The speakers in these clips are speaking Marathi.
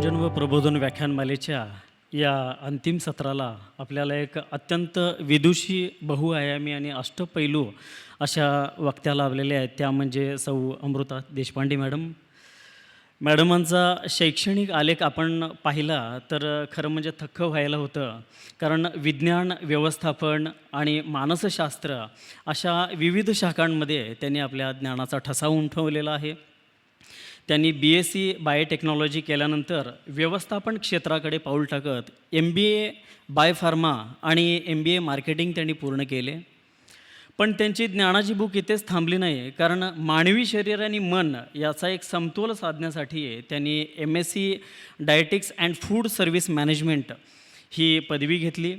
मनोरंजन व प्रबोधन व्याख्यानमालेच्या या अंतिम सत्राला आपल्याला एक अत्यंत विदुषी बहुआयामी आणि अष्टपैलू अशा वक्त्या लाभलेल्या आहेत. त्या म्हणजे सौ अमृता देशपांडे मॅडम. मॅडमांचा शैक्षणिक आलेख आपण पाहिला तर खरं म्हणजे थक्क व्हायला होतं. कारण विज्ञान, व्यवस्थापन आणि मानसशास्त्र अशा विविध शाखांमध्ये त्यांनी आपल्या ज्ञानाचा ठसा उमटवलेला आहे. त्यांनी BSc बायोटेक्नॉलॉजी केल्यानंतर व्यवस्थापन क्षेत्राकडे पाऊल टाकत MBA बायोफार्मा आणि MBA मार्केटिंग त्यांनी पूर्ण केले. पण त्यांची ज्ञानाची भूक इथेच थांबली नाही, कारण मानवी शरीर आणि मन याचा एक समतोल साधण्यासाठी त्यांनी MSc dietetics and food service management ही पदवी घेतली.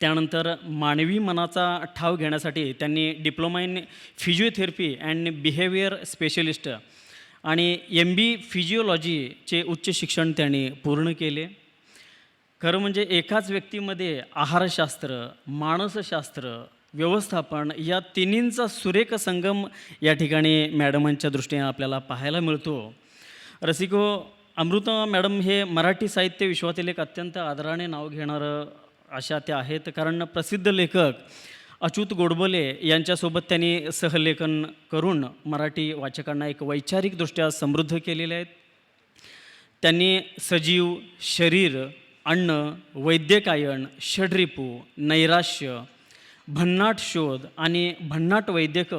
त्यानंतर मानवी मनाचा ठाव घेण्यासाठी त्यांनी diploma in physiotherapy and behaviour specialist आणि MB फिजिओलॉजीचे उच्च शिक्षण त्यांनी पूर्ण केले. खरं म्हणजे एकाच व्यक्तीमध्ये आहारशास्त्र, मानसशास्त्र, व्यवस्थापन या तिन्हींचा सुरेख संगम या ठिकाणी मॅडमांच्या दृष्टीने आपल्याला पाहायला मिळतो. रसिको, अमृता मॅडम हे मराठी साहित्य विश्वातील एक अत्यंत आदराने नाव घेणारं अशा त्या आहेत. कारण प्रसिद्ध लेखक अच्युत गोडबोले यांच्यासोबत त्यांनी सहलेखन करून मराठी वाचकांना एक वैचारिकदृष्ट्या समृद्ध केलेले आहेत. त्यांनी सजीव, शरीर, अन्न, वैद्यकायन, षड्रिपू, नैराश्य, भन्नाट शोध आणि भन्नाट वैद्यक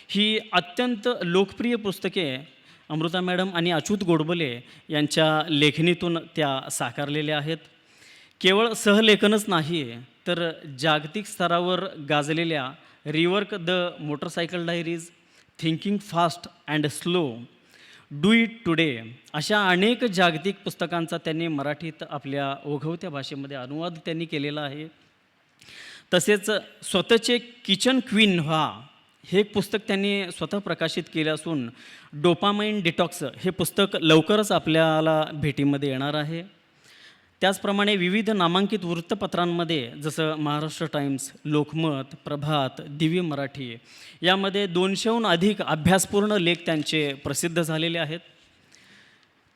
ही अत्यंत लोकप्रिय पुस्तके अमृता मॅडम आणि अच्युत गोडबोले यांच्या लेखणीतून त्या साकारलेल्या आहेत. केवळ सहलेखनच नाही तर जागतिक स्तरावर गाजलेल्या rework the motorcycle diaries, thinking fast and slow, do it today अशा अनेक जागतिक पुस्तकांचा त्यांनी मराठीत आपल्या ओघवत्या भाषेमध्ये अनुवाद त्यांनी केलेला आहे. तसेच स्वतःचे किचन क्वीन व्हा हे पुस्तक त्यांनी स्वतः प्रकाशित केले असून डोपामाइन डिटॉक्स हे पुस्तक लवकरच आपल्याला भेटीमध्ये येणार आहे. त्याचप्रमाणे विविध नामांकित वृत्तपत्रांमध्ये जसं महाराष्ट्र टाइम्स, लोकमत, प्रभात, दिव्य मराठी यामध्ये 200हून अधिक अभ्यासपूर्ण लेख त्यांचे प्रसिद्ध झालेले आहेत.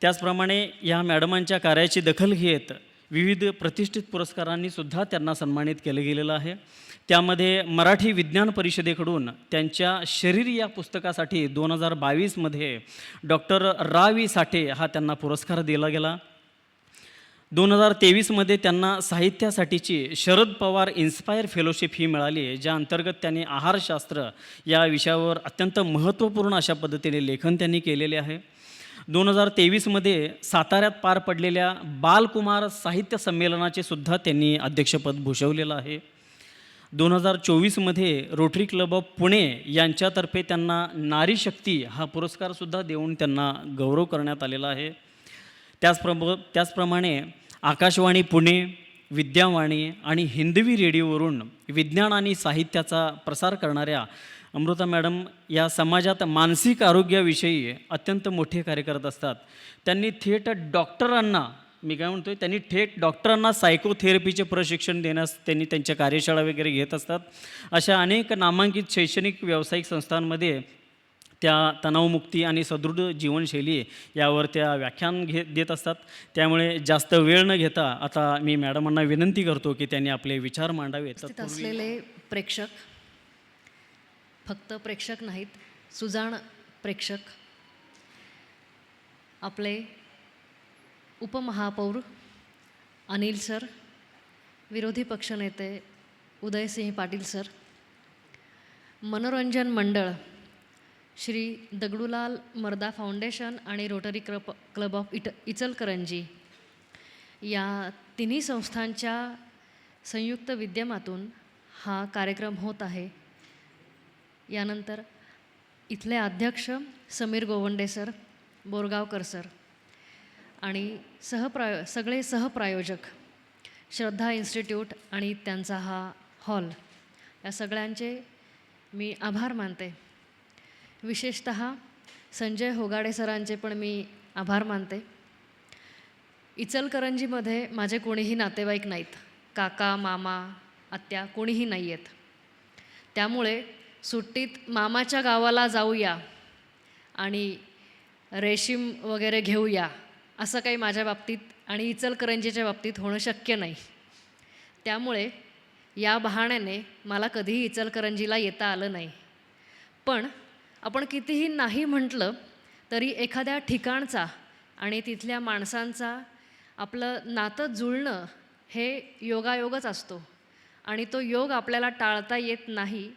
त्याचप्रमाणे या मॅडमांच्या कार्याची दखल घेत विविध प्रतिष्ठित पुरस्कारांनीसुद्धा त्यांना सन्मानित केलं गेलेलं आहे. त्यामध्ये मराठी विज्ञान परिषदेकडून त्यांच्या शरीर या पुस्तकासाठी 2022मध्ये डॉक्टर रा.वी. साठे हा त्यांना पुरस्कार दिला गेला. 2023मध्ये त्यांना साहित्यासाठीची शरद पवार इन्स्पायर फेलोशिप ही मिळाली, ज्या अंतर्गत त्यांनी आहारशास्त्र या विषयावर अत्यंत महत्त्वपूर्ण अशा पद्धतीने लेखन त्यांनी केलेले आहे. 2023मध्ये साताऱ्यात पार पडलेल्या बालकुमार साहित्य संमेलनाचे सुद्धा त्यांनी अध्यक्षपद भूषवलेलं आहे. 2024मध्ये रोटरी क्लब ऑफ पुणे यांच्यातर्फे त्यांना नारी शक्ती हा पुरस्कारसुद्धा देऊन त्यांना गौरव करण्यात आलेला आहे. त्याचप्रमाणे आकाशवाणी पुणे, विद्यावाणी आणि हिंदवी रेडिओवरून विज्ञान आणि साहित्याचा प्रसार करणाऱ्या अमृता मॅडम या समाजात मानसिक आरोग्याविषयी अत्यंत मोठे कार्य करत असतात. त्यांनी थेट डॉक्टरांना सायकोथेरपीचे प्रशिक्षण देण्यास त्यांनी त्यांच्या कार्यशाळा वगैरे घेत असतात. अशा अनेक नामांकित शैक्षणिक व्यावसायिक संस्थांमध्ये त्या तणावमुक्ती आणि सदृढ जीवनशैली यावर त्या व्याख्यान देत असतात. त्यामुळे जास्त वेळ न घेता आता मी मॅडमांना विनंती करतो की त्यांनी आपले विचार मांडावेत. असलेले प्रेक्षक, फक्त प्रेक्षक नाहीत, सुजाण प्रेक्षक, आपले उपमहापौर अनिल सर, विरोधी पक्षनेते उदयसिंह पाटील सर, मनोरंजन मंडळ श्री दगडूलाल मर्दा फाउंडेशन आणि रोटरी क्लब ऑफ इचलकरंजी या तिन्ही संस्थांच्या संयुक्त विद्यमातून हा कार्यक्रम होत आहे. यानंतर इथले अध्यक्ष समीर गोवंडे सर, बोरगावकर सर आणि सगळे सहप्रायोजक श्रद्धा इन्स्टिट्यूट आणि त्यांचा हा हॉल, या सगळ्यांचे मी आभार मानते. विशेषतः संजय होगाडे सरांचे पण मी आभार मानते. इचलकरंजीमध्ये माझे कोणीही नातेवाईक नाहीत, काका, मामा, आत्या कोणीही नाही आहेत. त्यामुळे सुट्टीत मामाच्या गावाला जाऊया आणि रेशीम वगैरे घेऊया असं काही माझ्या बाबतीत आणि इचलकरंजीच्या बाबतीत होणं शक्य नाही. त्यामुळे या बहाण्याने मला कधीही इचलकरंजीला येता आलं नाही. पण आपण कितीही नाही म्हटलं तरी एखाद्या ठिकाणचा आणि तिथल्या माणसांचा आपलं नातं जुळणं हे योगायोगच असतो आणि तो योग आपल्याला टाळता येत नाही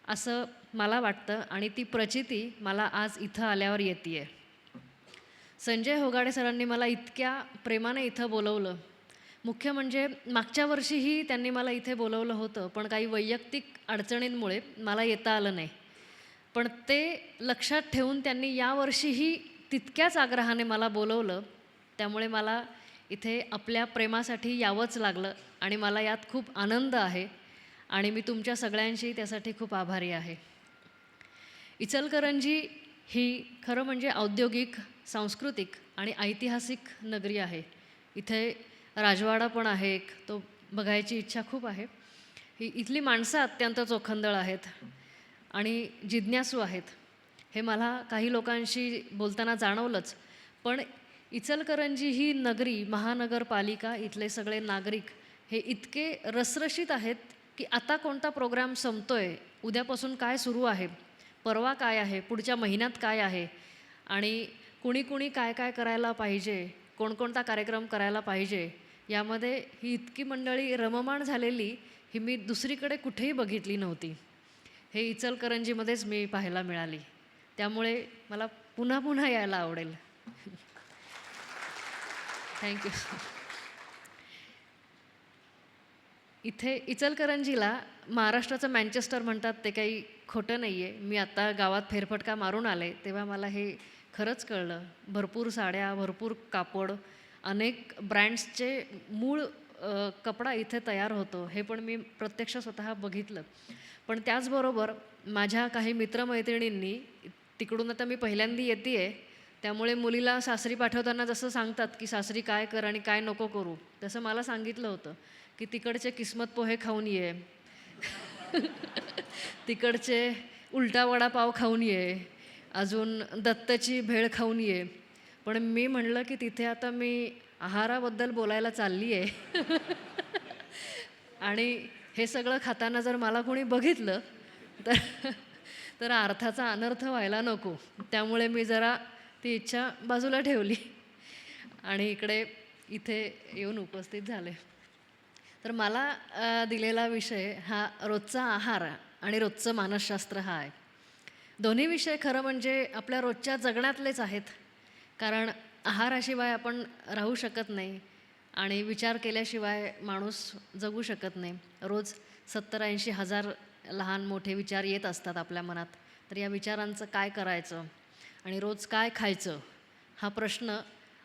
असं मला वाटतं आणि ती प्रचिती मला आज इथं आल्यावर येते आहे. संजय होगाडे सरांनी मला इतक्या प्रेमाने इथं बोलवलं. मुख्य म्हणजे मागच्या वर्षीही त्यांनी मला इथे बोलवलं होतं, पण काही वैयक्तिक अडचणींमुळे मला येता आलं नाही. पण ते लक्षात ठेवून त्यांनी यावर्षीही तितक्याच आग्रहाने मला बोलवलं. त्यामुळे मला इथे आपल्या प्रेमासाठी यावंच लागलं आणि मला यात खूप आनंद आहे आणि मी तुमच्या सगळ्यांशी त्यासाठी खूप आभारी आहे. इचलकरंजी ही खरं म्हणजे औद्योगिक, सांस्कृतिक आणि ऐतिहासिक नगरी आहे. इथे राजवाडा पण आहे एक, तो बघायची इच्छा खूप आहे. इथली माणसं अत्यंत चोखंदळ आहेत आणि जिज्ञासू आहेत. हे मला काही लोकांशी बोलताना जाणवलंच. पण इचलकरंजी ही नगरी, महानगरपालिका, इथले सगळे नागरिक हे इतके रसरशीत आहेत की आता कोणता प्रोग्राम संपतोय, उद्यापासून काय सुरू आहे, परवा काय आहे, पुढच्या महिन्यात काय आहे आणि कुणी कुणी काय काय करायला पाहिजे, कोणकोणता कार्यक्रम करायला पाहिजे, यामध्ये ही इतकी मंडळी रममाण झालेली ही मी दुसरीकडे कुठेही बघितली नव्हती. हे इचलकरंजीमध्येच मी पाहायला मिळाली. त्यामुळे मला पुन्हा पुन्हा यायला आवडेल. थँक्यू. इथे इचलकरंजीला महाराष्ट्राचं मँचेस्टर म्हणतात ते काही खोटं नाही आहे. मी आत्ता गावात फेरफटका मारून आले तेव्हा मला हे खरंच कळलं. भरपूर साड्या, भरपूर कापड, अनेक ब्रँड्सचे मूळ कपडा इथे तयार होतो हे पण मी प्रत्यक्ष स्वतः बघितलं. पण त्याचबरोबर माझ्या काही मित्रमैत्रिणींनी तिकडून, आता मी पहिल्यांदा येते आहे त्यामुळे मुलीला सासरी पाठवताना जसं सांगतात की सासरी काय कर आणि काय नको करू, तसं मला सांगितलं होतं की तिकडचे किस्मत पोहे खाऊन ये, तिकडचे उलटा वडापाव खाऊन ये, अजून दत्तची भेळ खाऊन ये. पण मी म्हणलं की तिथे आता मी आहाराबद्दल बोलायला चालली आहे आणि हे सगळं खाताना जर मला कोणी बघितलं तर तर अर्थाचा अनर्थ व्हायला नको. त्यामुळे मी जरा ती इच्छा बाजूला ठेवली आणि इथे येऊन उपस्थित झाले. तर मला दिलेला विषय हा रोजचा आहार आणि रोजचं मानसशास्त्र हा आहे. दोन्ही विषय खरं म्हणजे आपल्या रोजच्या जगण्यातलेच आहेत, कारण आहाराशिवाय आपण राहू शकत नाही आणि विचार केल्याशिवाय माणूस जगू शकत नाही. रोज 70-80 हजार लहान मोठे विचार येत असतात आपल्या मनात. तर या विचारांचं काय करायचं आणि रोज काय खायचं हा प्रश्न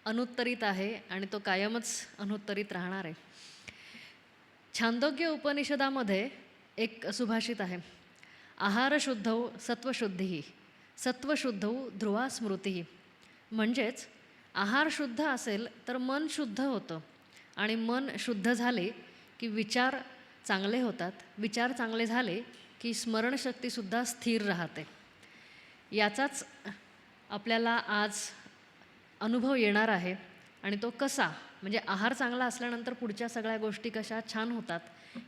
अनुत्तरित आहे आणि तो कायमच अनुत्तरित राहणार आहे. छांदोग्य उपनिषदामध्ये एक सुभाषित आहे, आहार शुद्धौ सत्वशुद्धी, सत्वशुद्धौ ध्रुवा स्मृती. म्हणजेच आहार शुद्ध असेल तर मन शुद्ध होतं आणि मन शुद्ध झाले की विचार चांगले होतात, विचार चांगले झाले की स्मरणशक्तीसुद्धा स्थिर राहते. याचाच आपल्याला आज अनुभव येणार आहे आणि तो कसा, म्हणजे आहार चांगला असल्यानंतर पुढच्या सगळ्या गोष्टी कशा छान होतात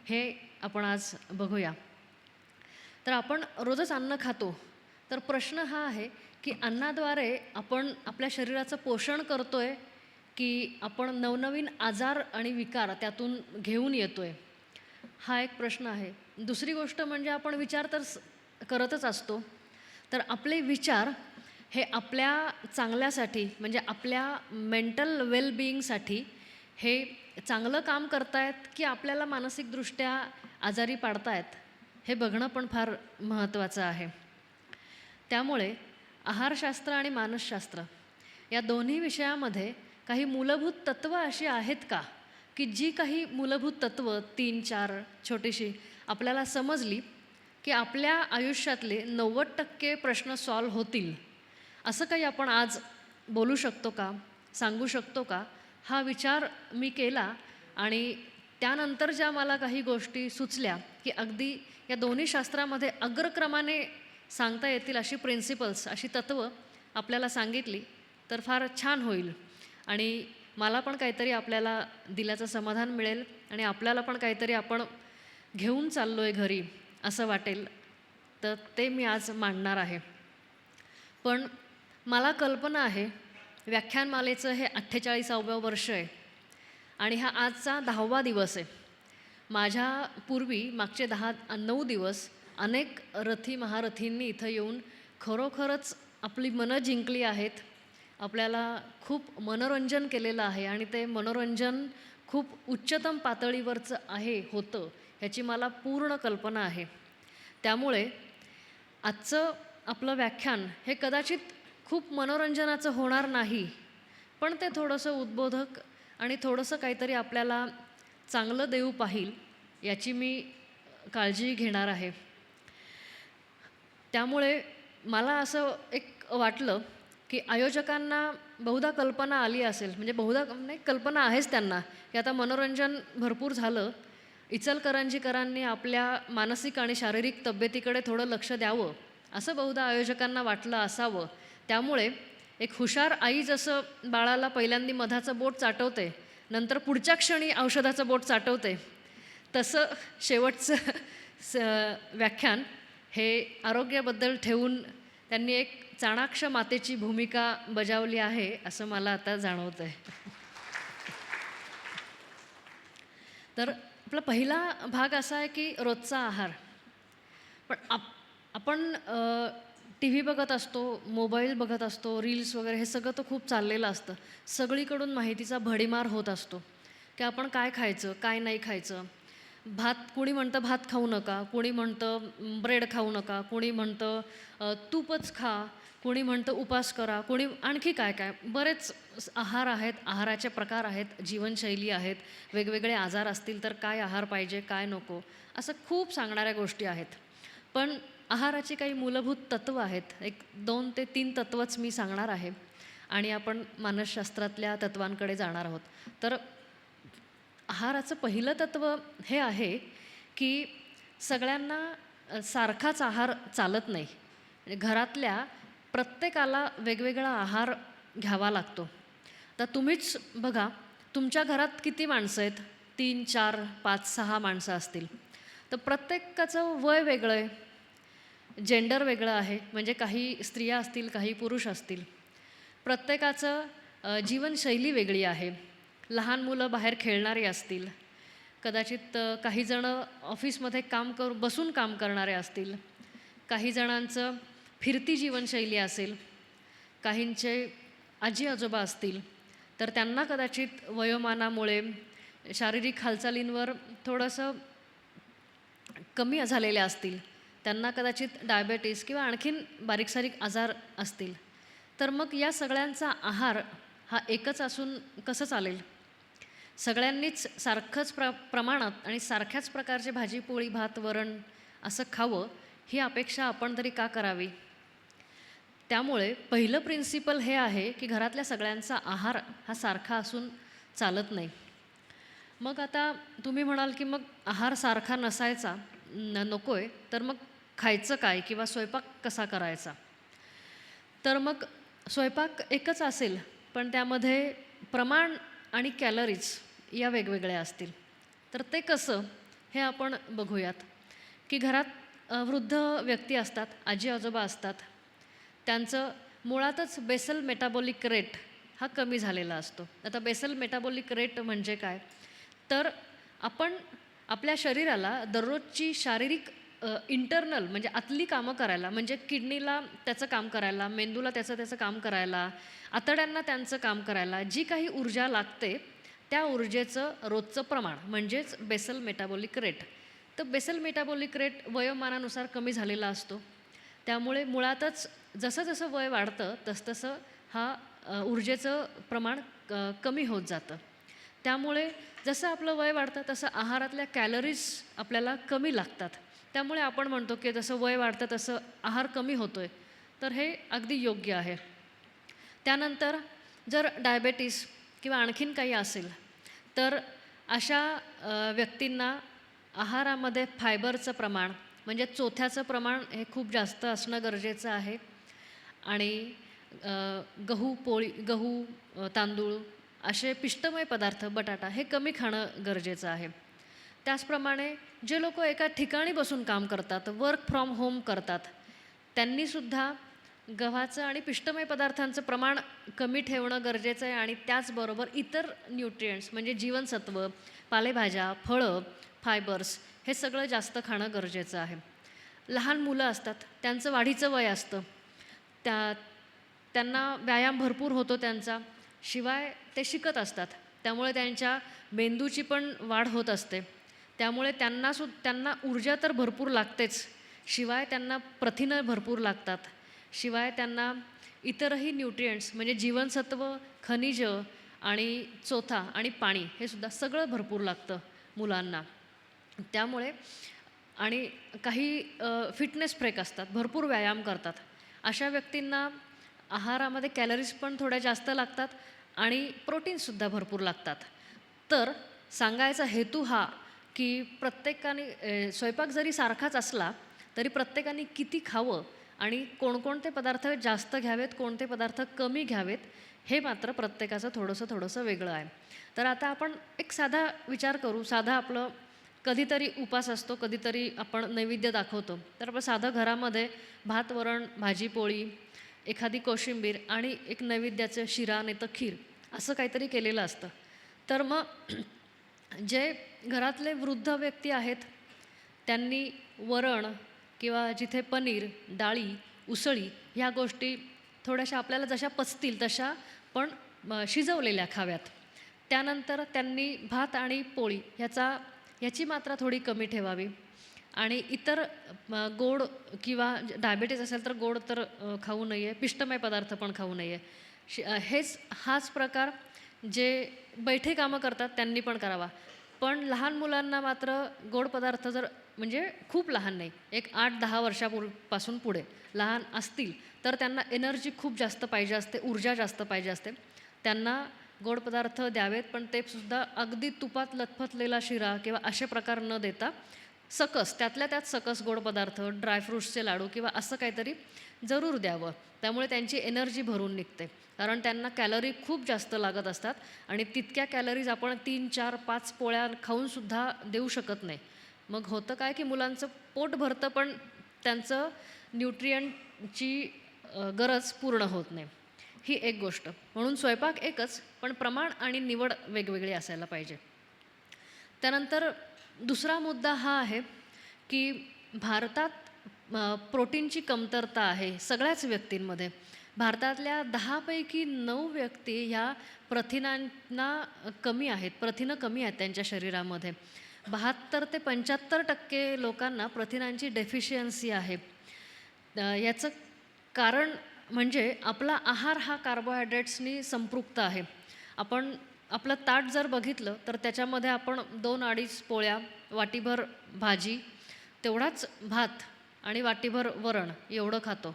हे आपण आज बघूया. तर आपण रोजच अन्न खातो, तर प्रश्न हा आहे की अन्नाद्वारे आपण आपल्या शरीराचं पोषण करतोय की आपण नवनवीन आजार आणि विकार त्यातून घेऊन येतोय, हा एक प्रश्न आहे. दुसरी गोष्ट म्हणजे आपण विचार तर करतच असतो, तर आपले विचार हे आपल्या चांगल्यासाठी, म्हणजे आपल्या मेंटल वेलबिईंगसाठी हे चांगलं काम करतायत की आपल्याला मानसिकदृष्ट्या आजारी पाडतायत हे बघणं पण फार महत्त्वाचं आहे. त्यामुळे आहारशास्त्र आणि मानसशास्त्र या दोन्ही विषयामध्ये काही मूलभूत तत्त्व अशी आहेत का की जी काही मूलभूत तत्त्व 3-4 छोटीशी आपल्याला समजली की आपल्या आयुष्यातले 90% प्रश्न सॉल्व्ह होतील, असं काही आपण आज बोलू शकतो का, सांगू शकतो का, हा विचार मी केला. आणि त्यानंतर ज्या मला काही गोष्टी सुचल्या की अगदी या दोन्ही शास्त्रामध्ये अग्रक्रमाने सांगता येतील अशी प्रिन्सिपल्स, अशी तत्त्व आपल्याला सांगितली तर फार छान होईल. आणि मला पण काहीतरी आपल्याला दिल्याचं समाधान मिळेल आणि आपल्याला पण काहीतरी आपण घेऊन चाललो आहे घरी असं वाटेल, तर ते मी आज मांडणार आहे. पण मला कल्पना आहे, व्याख्यानमालेचं हे 48वं वर्ष आहे आणि हा आजचा 10वा दिवस आहे. माझ्या पूर्वी मागचे 9 दिवस अनेक रथी महारथींनी इथं येऊन खरोखरच आपली मनं जिंकली आहेत. आपल्याला खूप मनोरंजन केलेलं आहे आणि ते मनोरंजन खूप उच्चतम पातळीवरचं होतं ह्याची मला पूर्ण कल्पना आहे. त्यामुळे आजचं आपलं व्याख्यान हे कदाचित खूप मनोरंजनाचं होणार नाही, पण ते थोडंसं उद्बोधक आणि थोडंसं काहीतरी आपल्याला चांगलं देऊ पाहील याची मी काळजी घेणार आहे. त्यामुळे मला असं एक वाटलं की आयोजकांना बहुधा कल्पना आली असेल, म्हणजे बहुधा नाही, कल्पना आहेच त्यांना, की आता मनोरंजन भरपूर झालं, इचलकरंजीकरांनी आपल्या मानसिक आणि शारीरिक तब्येतीकडे थोडं लक्ष द्यावं असं बहुधा आयोजकांना वाटलं असावं. त्यामुळे एक हुशार आई जसं बाळाला पहिल्यांदा मधाचं बोट चाटवते, नंतर पुढच्या क्षणी औषधाचं बोट चाटवते, तसं शेवटचं व्याख्यान हे आरोग्याबद्दल ठेवून त्यांनी एक चाणाक्ष मातेची भूमिका बजावली आहे असं मला आता जाणवतं आहे. तर आपला पहिला भाग असा आहे की रोजचा आहार. पण आपण टी व्ही बघत असतो, मोबाईल बघत असतो, रील्स वगैरे हे सगळं तर खूप चाललेलं असतं. सगळीकडून माहितीचा भडीमार होत असतो की आपण काय खायचं, काय नाही खायचं. कोणी म्हणतं भात खाऊ नका, कोणी म्हणतं ब्रेड खाऊ नका, कोणी म्हणतं तूपच खा, कोणी म्हणतं उपास करा, कोणी आणखी काय काय बरेच आहार आहेत, आहाराचे प्रकार आहेत, जीवनशैली आहेत, वेगवेगळे आजार असतील तर काय आहार पाहिजे, काय नको, असं खूप सांगणाऱ्या गोष्टी आहेत. पण आहाराची काही मूलभूत तत्त्व आहेत, 2 ते 3 तत्त्वच मी सांगणार आहे आणि आपण मानसशास्त्रातल्या तत्त्वांकडे जाणार आहोत. तर आहाराचं पहिलं तत्त्व हे आहे की सगळ्यांना सारखाच आहार चालत नाही. म्हणजे घरातल्या प्रत्येकाला वेगवेगळा आहार घ्यावा लागतो. तर तुम्हीच बघा, तुमच्या घरात किती माणसं आहेत? 3, 4, 5, 6 माणसं असतील. तर प्रत्येकाचं वय वेगळं आहे, जेंडर वेगळं आहे, म्हणजे काही स्त्रिया असतील, काही पुरुष असतील. प्रत्येकाचं जीवनशैली वेगळी आहे. लहान मुलं बाहेर खेळणारी असतील, कदाचित काही जणं ऑफिसमध्ये बसून काम करणारे असतील, काही जणांचं फिरती जीवनशैली असेल, काहींचे आजी आजोबा असतील, तर त्यांना कदाचित वयोमानामुळे शारीरिक हालचालींवर थोडंसं कमी झालेल्या असतील, त्यांना कदाचित डायबेटीस किंवा आणखीन बारीकसारीक आजार असतील. तर मग या सगळ्यांचा आहार हा एकच असून कसं चालेल? सगळ्यांनीच सारखंच प्रमाणात आणि सारख्याच प्रकारचे भाजी पोळी भात वरण असं खावं ही अपेक्षा आपण तरी का करावी? त्यामुळे पहिलं प्रिन्सिपल हे आहे की घरातल्या सगळ्यांचा आहार हा सारखा असून चालत नाही. मग आता तुम्ही म्हणाल की मग आहार सारखा नसायचा नको आहे, तर मग खायचं काय किंवा स्वयंपाक कसा करायचा? तर मग स्वयंपाक एकच असेल, पण त्यामध्ये प्रमाण आणि कॅलरीज या वेगवेगळ्या असतील. तर ते कसं हे आपण बघूयात. की घरात वृद्ध व्यक्ती असतात, आजी आजोबा असतात, त्यांचं मुळातच बेसल मेटाबॉलिक रेट हा कमी झालेला असतो. आता बेसल मेटाबॉलिक रेट म्हणजे काय? तर आपण आपल्या शरीराला दररोजची शारीरिक इंटरनल म्हणजे आतली कामं करायला, म्हणजे किडनीला त्याचं काम करायला, मेंदूला त्याचं काम करायला, आतड्यांना त्यांचं काम करायला जी काही ऊर्जा लागते, त्या ऊर्जेचं रोजचं प्रमाण म्हणजेच बेसल मेटाबॉलिक रेट. तर बेसल मेटाबॉलिक रेट वयोमानानुसार कमी झालेला असतो. त्यामुळे मुळातच जसं जसं वय वाढतं तसतसं हा ऊर्जेचं प्रमाण कमी होत जातं. त्यामुळे जसं आपलं वय वाढतं तसं आहारातल्या कॅलरीज आपल्याला कमी लागतात. त्यामुळे आपण म्हणतो की जसं वय वाढतं तसं आहार कमी होतो आहे. तर हे अगदी योग्य आहे. त्यानंतर जर डायबेटीस किंवा आणखीन काही असेल तर अशा व्यक्तींना आहारामध्ये फायबरचं प्रमाण म्हणजे चोथ्याचं प्रमाण हे खूप जास्त असणं गरजेचं आहे. आणि गहू, तांदूळ असे पिष्टमय पदार्थ, बटाटा हे कमी खाणं गरजेचं आहे. त्याचप्रमाणे जे लोक एका ठिकाणी बसून काम करतात, वर्क फ्रॉम होम करतात, त्यांनीसुद्धा गव्हाचं आणि पिष्टमय पदार्थांचं प्रमाण कमी ठेवणं गरजेचं आहे. आणि त्याचबरोबर इतर न्यूट्रिएंट्स म्हणजे जीवनसत्व, पालेभाज्या, फळं, फायबर्स हे सगळं जास्त खाणं गरजेचं आहे. लहान मुलं असतात, त्यांचं वाढीचं वय असतं, त्यांना व्यायाम भरपूर होतो त्यांचा, शिवाय ते शिकत असतात, त्यामुळे त्यांच्या मेंदूची पण वाढ होत असते. त्यामुळे त्यांना ऊर्जा तर भरपूर लागतेच, शिवाय त्यांना प्रथिनं भरपूर लागतात, शिवाय त्यांना इतरही न्यूट्रिएंट्स म्हणजे जीवनसत्व, खनिज आणि चोथा आणि पाणी हे सुद्धा सगळं भरपूर लागतं मुलांना. त्यामुळे आणि काही फिटनेस फ्रेक असतात, भरपूर व्यायाम करतात, अशा व्यक्तींना आहारामध्ये कॅलरीज पण थोड्या जास्त लागतात आणि प्रोटीन्ससुद्धा भरपूर लागतात. तर सांगायचा हेतू हा की प्रत्येकाने स्वयंपाक जरी सारखाच असला तरी प्रत्येकाने किती खावं आणि कोणकोणते पदार्थ जास्त घ्यावेत, कोणते पदार्थ कमी घ्यावेत, हे मात्र प्रत्येकाचं थोडंसं वेगळं आहे. तर आता आपण एक साधा विचार करू. साधा आपलं कधीतरी उपास असतो, कधीतरी आपण नैवेद्य दाखवतो. तर आपण साधं घरामध्ये भात, वरण, भाजी, पोळी, एखादी कोशिंबीर आणि एक नैवेद्याचं शिरा नाही तर खीर असं काहीतरी केलेलं असतं. तर मग जे घरातले वृद्ध व्यक्ती आहेत त्यांनी वरण किंवा जिथे पनीर, डाळी, उसळी ह्या गोष्टी थोड्याशा आपल्याला जशा पचतील तशा पण शिजवलेल्या खाव्यात. त्यानंतर त्यांनी भात आणि पोळी ह्याची मात्रा थोडी कमी ठेवावी. आणि इतर गोड किंवा डायबिटीज असेल तर गोड तर खाऊ नये, पिष्टमय पदार्थ पण खाऊ नये. हाच प्रकार जे बैठे कामं करतात त्यांनी पण करावा. पण लहान मुलांना मात्र गोड पदार्थ जर म्हणजे खूप लहान नाही, एक 8-10 वर्षापासून पुढे लहान असतील तर त्यांना एनर्जी खूप जास्त पाहिजे असते, ऊर्जा जास्त पाहिजे असते, त्यांना गोड पदार्थ द्यावेत. पण ते सुद्धा अगदी तुपात लथपथलेला शिरा किंवा असे प्रकार न देता सकस, त्यातल्या त्यात सकस गोड पदार्थ, ड्रायफ्रूट्सचे लाडू किंवा असं काहीतरी जरूर द्यावं. त्यामुळे त्यांची एनर्जी भरून निघते, कारण त्यांना कॅलरी खूप जास्त लागत असतात आणि तितक्या कॅलरीज आपण 3-4-5 पोळ्या खाऊनसुद्धा देऊ शकत नाही. मग होतं काय की मुलांचं पोट भरतं पण त्यांचं न्यूट्रियंटची गरज पूर्ण होत नाही. ही एक गोष्ट. म्हणून स्वयंपाक एकच, पण प्रमाण आणि निवड वेगवेगळी असायला पाहिजे. त्यानंतर दुसरा मुद्दा हा आहे की भारतात प्रोटीनची कमतरता आहे सगळ्याच व्यक्तींमध्ये. भारतातल्या 10 पैकी 9 व्यक्ती ह्या प्रथिनांना कमी आहेत, प्रथिनं कमी आहेत त्यांच्या शरीरामध्ये. 72 ते 75% लोकांना प्रथिनांची डेफिशियन्सी आहे. याचं कारण म्हणजे आपला आहार हा कार्बोहायड्रेट्सनी संपृक्त आहे. आपण आपलं ताट जर बघितलं तर त्याच्यामध्ये आपण 2-2.5 पोळ्या, वाटीभर भाजी, तेवढाच भात आणि वाटीभर वरण एवढं खातो.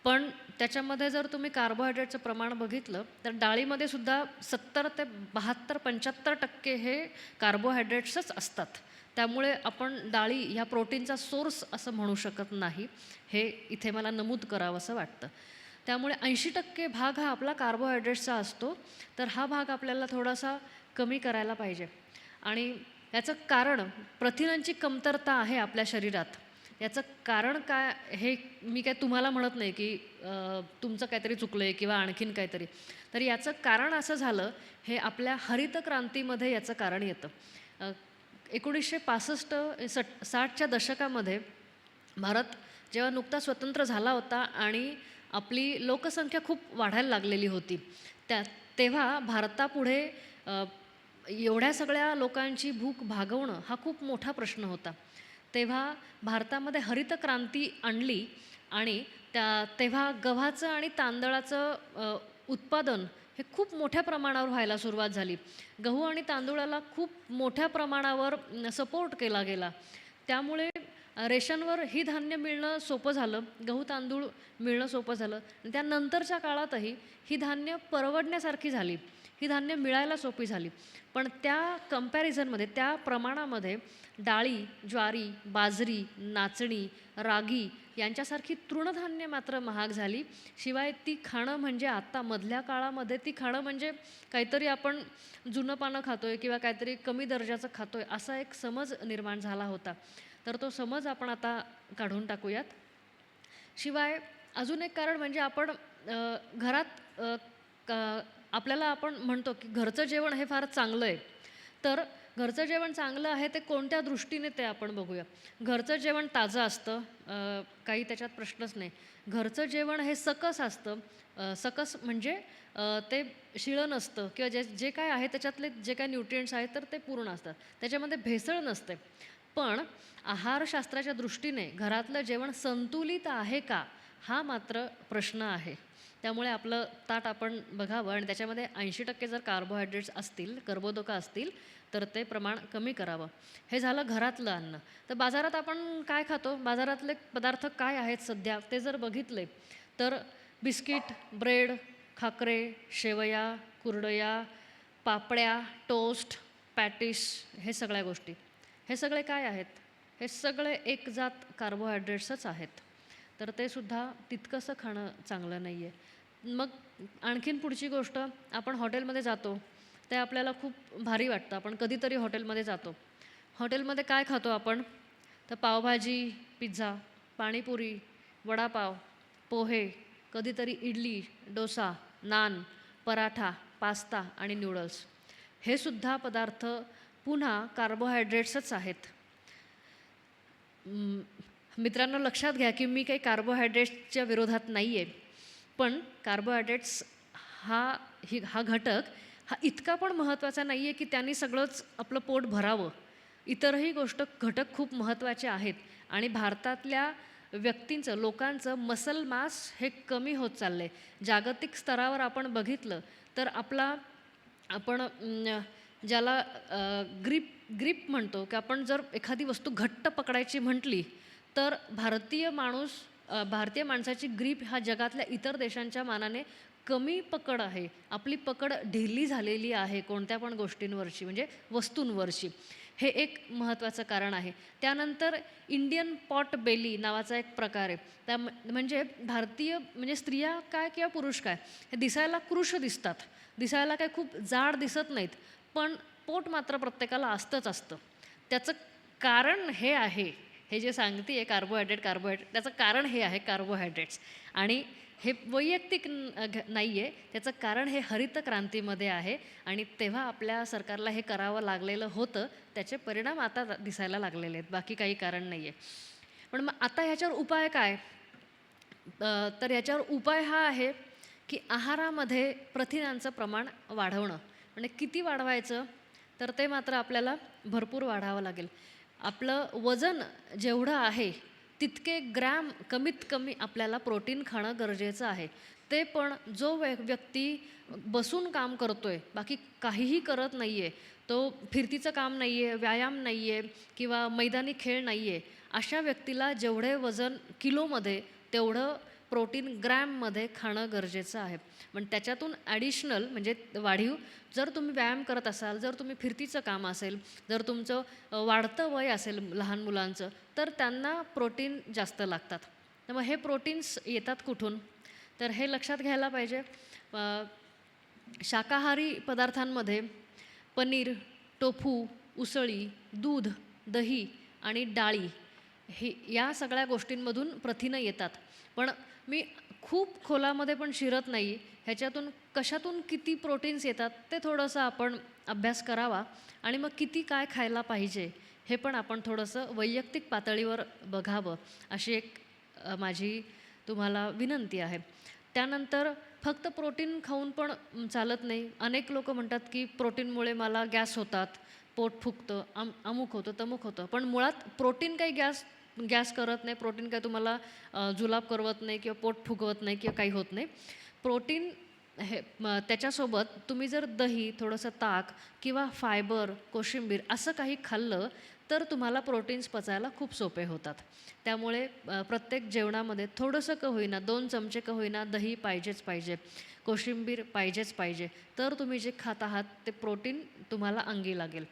पण त्याच्यामध्ये जर तुम्ही कार्बोहायड्रेटचं प्रमाण बघितलं तर डाळीमध्ये सुद्धा 70 ते 72-75% हे कार्बोहायड्रेट्सच असतात. त्यामुळे आपण डाळी ह्या प्रोटीनचा सोर्स असं म्हणू शकत नाही, हे इथे मला नमूद करावंसं वाटतं. त्यामुळे 80% भाग हा आपला कार्बोहायड्रेट्सचा असतो. तर हा भाग आपल्याला थोडासा कमी करायला पाहिजे. आणि याचं कारण प्रथिनांची कमतरता आहे आपल्या शरीरात. याचं कारण काय हे मी काय तुम्हाला म्हणत नाही की तुमचं काहीतरी चुकलं आहे किंवा आणखीन काहीतरी. तर याचं कारण असं झालं, हे आपल्या हरित क्रांतीमध्ये याचं कारण येतं. 1965-60च्या दशकामध्ये भारत जेव्हा नुकताच स्वतंत्र झाला होता आणि आपली लोकसंख्या खूप वाढायला लागलेली होती, तेव्हा भारतापुढे एवढ्या सगळ्या लोकांची भूक भागवणं हा खूप मोठा प्रश्न होता. तेव्हा भारतामध्ये हरित क्रांती आणली आणि तेव्हा गव्हाचं आणि तांदळाचं उत्पादन हे खूप मोठ्या प्रमाणावर व्हायला सुरुवात झाली. गहू आणि तांदूळाला खूप मोठ्या प्रमाणावर सपोर्ट केला गेला. त्यामुळे रेशनवर ही धान्य मिळणं सोपं झालं, गहू तांदूळ मिळणं सोपं झालं. त्यानंतरच्या काळातही ही धान्य परवडण्यासारखी झाली. ही धान्य मिळायला सोपी झाली. पण त्या कंपॅरिझनमध्ये, त्या प्रमाणामध्ये डाळी, ज्वारी, बाजरी, नाचणी, रागी यांच्यासारखी तृणधान्य मात्र महाग झाली. शिवाय ती खाणं म्हणजे आत्ता मधल्या काळामध्ये ती खाणं म्हणजे काहीतरी आपण जुनं पानं खातोय किंवा काहीतरी कमी दर्जाचं खातोय असा एक समज निर्माण झाला होता. तर तो समज आपण आता काढून टाकूयात. शिवाय अजून एक कारण म्हणजे आपण घरात आपल्याला आपण म्हणतो की घरचं जेवण हे फार चांगलं आहे. तर घरचं जेवण चांगलं आहे ते कोणत्या दृष्टीने ते आपण बघूया. घरचं जेवण ताजं असतं, काही त्याच्यात प्रश्नच नाही. घरचं जेवण हे सकस असतं. सकस म्हणजे ते शिळं नसतं किंवा जे जे काय आहे त्याच्यातले जे काही न्यूट्रिएंट्स आहेत तर ते पूर्ण असतात. त्याच्यामध्ये भेसळ नसते. पण आहारशास्त्राच्या दृष्टीने घरातलं जेवण संतुलित आहे का? हा मात्र प्रश्न आहे. त्यामुळे आपलं ताट आपण बघावं आणि त्याच्यामध्ये 80% जर कार्बोहायड्रेट्स असतील, कर्बोदकं असतील, तर ते प्रमाण कमी करावं. हे झालं घरातलं अन्न. तर बाजारात आपण काय खातो? बाजारातले पदार्थ काय आहेत सध्या ते जर बघितले तर बिस्किट, ब्रेड, खाकरे, शेवया, कुरडया, पापड्या, टोस्ट, पॅटिस हे सगळ्या गोष्टी. हे सगळे काय आहेत? हे सगळे एक जात कार्बोहायड्रेट्सच आहेत. तर ते सुद्धा तितकंसं खाणं चांगलं नाही आहे. मग आणखीन पुढची गोष्ट, आपण हॉटेलमध्ये जातो. ते आपल्याला खूप भारी वाटतं. आपण कधीतरी हॉटेलमध्ये जातो. हॉटेलमध्ये काय खातो आपण? तर पावभाजी, पिझ्झा, पाणीपुरी, वडापाव, पोहे, कधीतरी इडली, डोसा, नान, पराठा, पास्ता आणि नूडल्स. हे सुद्धा पदार्थ पुन्हा कार्बोहायड्रेट्सच आहेत. मित्रांनो, लक्षात घ्या की मी काही कार्बोहायड्रेट्सच्या विरोधात नाही आहे. पण कार्बोहायड्रेट्स हा घटक हा इतका पण महत्त्वाचा नाही आहे की त्यांनी सगळंच आपलं पोट भरावं. इतरही घटक खूप महत्त्वाचे आहेत आणि भारतातल्या व्यक्तींचं, लोकांचं मसल मास हे कमी होत चाललं आहे. जागतिक स्तरावर आपण बघितलं तर आपण ज्याला ग्रिप म्हणतो की आपण जर एखादी वस्तू घट्ट पकडायची म्हटली तर भारतीय माणसाची ग्रीप हा जगातल्या इतर देशांच्या मानाने कमी पकड आहे. आपली पकड ढिली झालेली आहे कोणत्या पण गोष्टींवरची, म्हणजे वस्तूंवरची. हे एक महत्त्वाचं कारण आहे. त्यानंतर इंडियन पॉट बेली नावाचा एक प्रकार आहे. म्हणजे भारतीय म्हणजे स्त्रिया काय किंवा पुरुष काय हे दिसायला कृश दिसतात, दिसायला काय खूप जाड दिसत नाहीत, पण पोट मात्र प्रत्येकाला असतं. त्याचं कारण हे आहे, हे जे सांगते आहे कार्बोहायड्रेट त्याचं कारण हे आहे कार्बोहायड्रेट्स. आणि हे वैयक्तिक नाही आहे, त्याचं कारण हे हरित क्रांतीमध्ये आहे आणि तेव्हा आपल्या सरकारला हे करावं लागलेलं होतं. त्याचे परिणाम आता दिसायला लागलेले आहेत, बाकी काही कारण नाही आहे. पण मग आता ह्याच्यावर उपाय काय? तर ह्याच्यावर उपाय हा आहे की आहारामध्ये प्रथिनांचं प्रमाण वाढवणं. म्हणजे किती वाढवायचं? तर ते मात्र आपल्याला भरपूर वाढावं लागेल. आपलं वजन जेवढं आहे तितके ग्रॅम कमीत कमी आपल्याला प्रोटीन खाणं गरजेचं आहे. ते पण जो व्यक्ती बसून काम करतोय, बाकी काहीही करत नाही आहे, तो फिरतीचं काम नाही आहे, व्यायाम नाही आहे किंवा मैदानी खेळ नाही आहे, अशा व्यक्तीला जेवढे वजन किलोमध्ये तेवढं प्रोटीन ग्रॅममध्ये खाणं गरजेचं आहे. पण त्याच्यातून ॲडिशनल म्हणजे वाढीव जर तुम्ही व्यायाम करत असाल, जर तुम्ही फिरतीचं काम असेल, जर तुमचं वाढतं वय असेल लहान मुलांचं, तर त्यांना प्रोटीन जास्त लागतात. तर मग हे प्रोटीन्स येतात कुठून? तर हे लक्षात घ्यायला पाहिजे. शाकाहारी पदार्थांमध्ये पनीर, टोफू, उसळी, दूध, दही आणि डाळी या सगळ्या गोष्टींमधून प्रथिनं येतात. पण मी खूप खोलामध्ये पण शिरत नाही. ह्याच्यातून कशातून किती प्रोटीन्स येतात ते थोडंसं आपण अभ्यास करावा आणि मग किती काय खायला पाहिजे हे पण आपण थोडंसं वैयक्तिक पातळीवर बघावं, अशी एक माझी तुम्हाला विनंती आहे. त्यानंतर फक्त प्रोटीन खाऊन पण चालत नाही. अनेक लोक म्हणतात की प्रोटीनमुळे मला गॅस होतात, पोट फुगतं, अमुक होतं, तमुक होतं. पण मुळात प्रोटीन काही गॅस करत नाही. प्रोटीन काही तुम्हाला जुलाब करवत नाही किंवा पोट फुगवत नाही किंवा काही होत नाही. प्रोटीन त्याच्यासोबत तुम्ही जर दही, थोडंसं ताक किंवा फायबर, कोशिंबीर असं काही खाल्लं तर तुम्हाला प्रोटीन्स पचायला खूप सोपे होतात. त्यामुळे प्रत्येक जेवणामध्ये थोडंसं का होईना 2 चमचे का होईना दही पाहिजेच पाहिजे, कोशिंबीर पाहिजेच पाहिजे. तर तुम्ही जे खात आहात ते प्रोटीन तुम्हाला अंगी लागेल.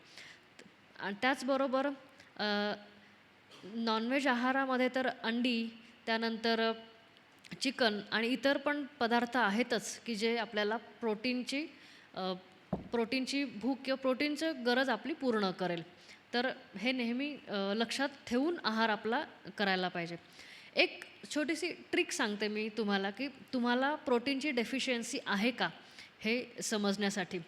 आणि त्याचबरोबर नॉनव्हेज आहारामध्ये तर अंडी, त्यानंतर चिकन आणि इतर पण पदार्थ आहेतच, की जे आपल्याला प्रोटीनची भूक किंवा प्रोटीनची गरज आपली पूर्ण करेल. तर हे नेहमी लक्षात ठेवून आहार आपला करायला पाहिजे. एक छोटीशी ट्रिक सांगते मी तुम्हाला, की तुम्हाला प्रोटीनची डेफिशियन्सी आहे का, हे समजण्यासाठी.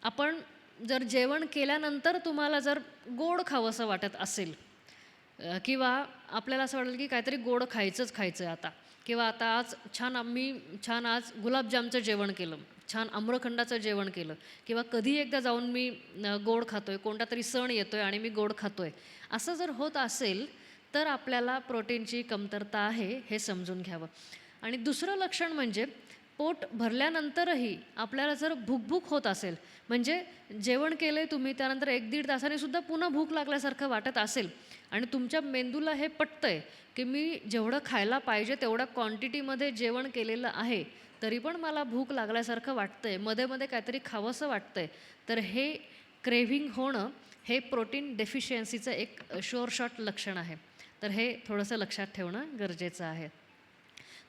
आपण जर जेवण केल्यानंतर तुम्हाला जर गोड खावंसं वाटत असेल किंवा आपल्याला असं वाटेल की काहीतरी गोड खायचंच खायचं आहे आता, किंवा आता आज छान आज गुलाबजामचं जेवण केलं, छान आम्रखंडाचं जेवण केलं, किंवा कधी एकदा जाऊन मी गोड खातो आहे, कोणता तरी सण येतो आहे आणि मी गोड खातो आहे, असं जर होत असेल तर आपल्याला प्रोटीनची कमतरता आहे हे समजून घ्यावं. आणि दुसरं लक्षण म्हणजे पोट भरल्यानंतरही आपल्याला जर भूक होत असेल, म्हणजे जेवण केलं आहे तुम्ही, त्यानंतर 1-1.5 तासाने सुद्धा पुन्हा भूक लागल्यासारखं वाटत असेल आणि तुमच्या मेंदूला हे पटतं आहे की मी जेवढं खायला पाहिजे तेवढ्या क्वांटिटीमध्ये जेवण केलेलं आहे, तरी पण मला भूक लागल्यासारखं वाटतं आहे, मध्ये काहीतरी खावंसं वाटतं आहे, तर हे क्रेव्हिंग होणं हे प्रोटीन डेफिशियन्सीचं एक शुअर शॉट लक्षण आहे. तर हे थोडंसं लक्षात ठेवणं गरजेचं आहे.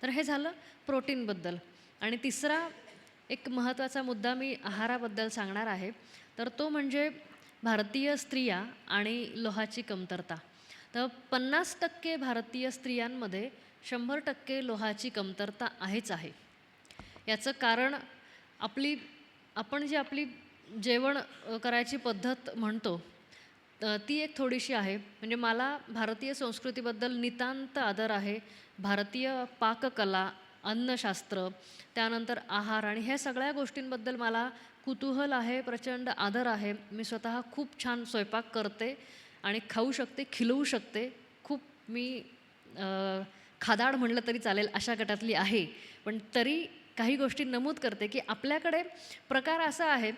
तर हे झालं प्रोटीनबद्दल. आणि तिसरा एक महत्त्वाचा मुद्दा मी आहाराबद्दल सांगणार आहे. तर तो म्हणजे भारतीय स्त्रिया आणि लोहाची कमतरता. तर 50% भारतीय स्त्रियांमध्ये 100% लोहाची कमतरता आहेच आहे. याचं कारण आपली जेवण करायची पद्धत म्हणतो, ती एक थोडीशी आहे. म्हणजे मला भारतीय संस्कृतीबद्दल नितांत आदर आहे. भारतीय पाककला, अन्नशास्त्र, त्यानंतर आहार आणि ह्या सगळ्या गोष्टींबद्दल मला कुतूहल आहे, प्रचंड आदर आहे. मी स्वतः खूप छान स्वयंपाक करते आणि खाऊ शकते, खिलवू शकते. खूप मी खादाड म्हणलं तरी चालेल अशा गटातली आहे. पण तरी काही गोष्टी नमूद करते, की आपल्याकडे प्रकार असा आहे,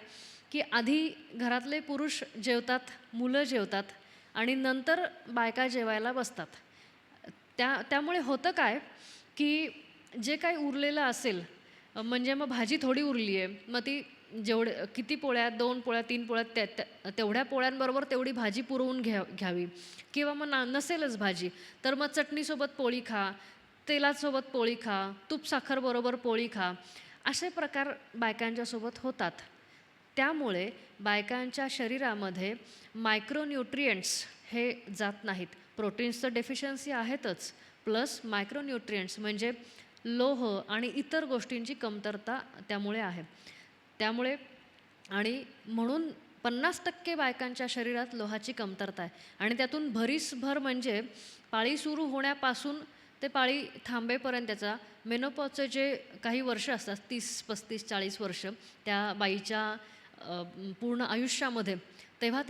की आधी घरातले पुरुष जेवतात, मुलं जेवतात आणि नंतर बायका जेवायला बसतात. त्यामुळे होतं काय, की जे काही उरलेलं असेल, म्हणजे मग भाजी थोडी उरली आहे, मग ती किती पोळ्या, 2 पोळ्या, 3 पोळ्या, तेवढ्या पोळ्यांबरोबर तेवढी भाजी पुरवून घ्यावी, किंवा मग नसेलच भाजी, तर मग चटणीसोबत पोळी खा, तेलासोबत पोळी खा, तूप साखरबरोबर पोळी खा, असे प्रकार बायकांच्यासोबत होतात. त्यामुळे बायकांच्या शरीरामध्ये मायक्रोन्यूट्रियंट्स हे जात नाहीत. प्रोटीन्सचं डेफिशियन्सी आहेतच, प्लस मायक्रोन्यूट्रियंट्स म्हणजे लोह आणि इतर गोष्टींची कमतरता त्यामुळे आहे. त्यामुळे आणि म्हणून 50% बायकांच्या शरीरात लोहाची कमतरता आहे. आणि त्यातून भरीसभर म्हणजे पाळी सुरू होण्यापासून ते पाळी थांबेपर्यंतचा मेनोपॉजचे जे काही वर्ष असतात, 30, 35, 40 वर्ष त्या बाईच्या पूर्ण आयुष्यामध्ये, तेव्हा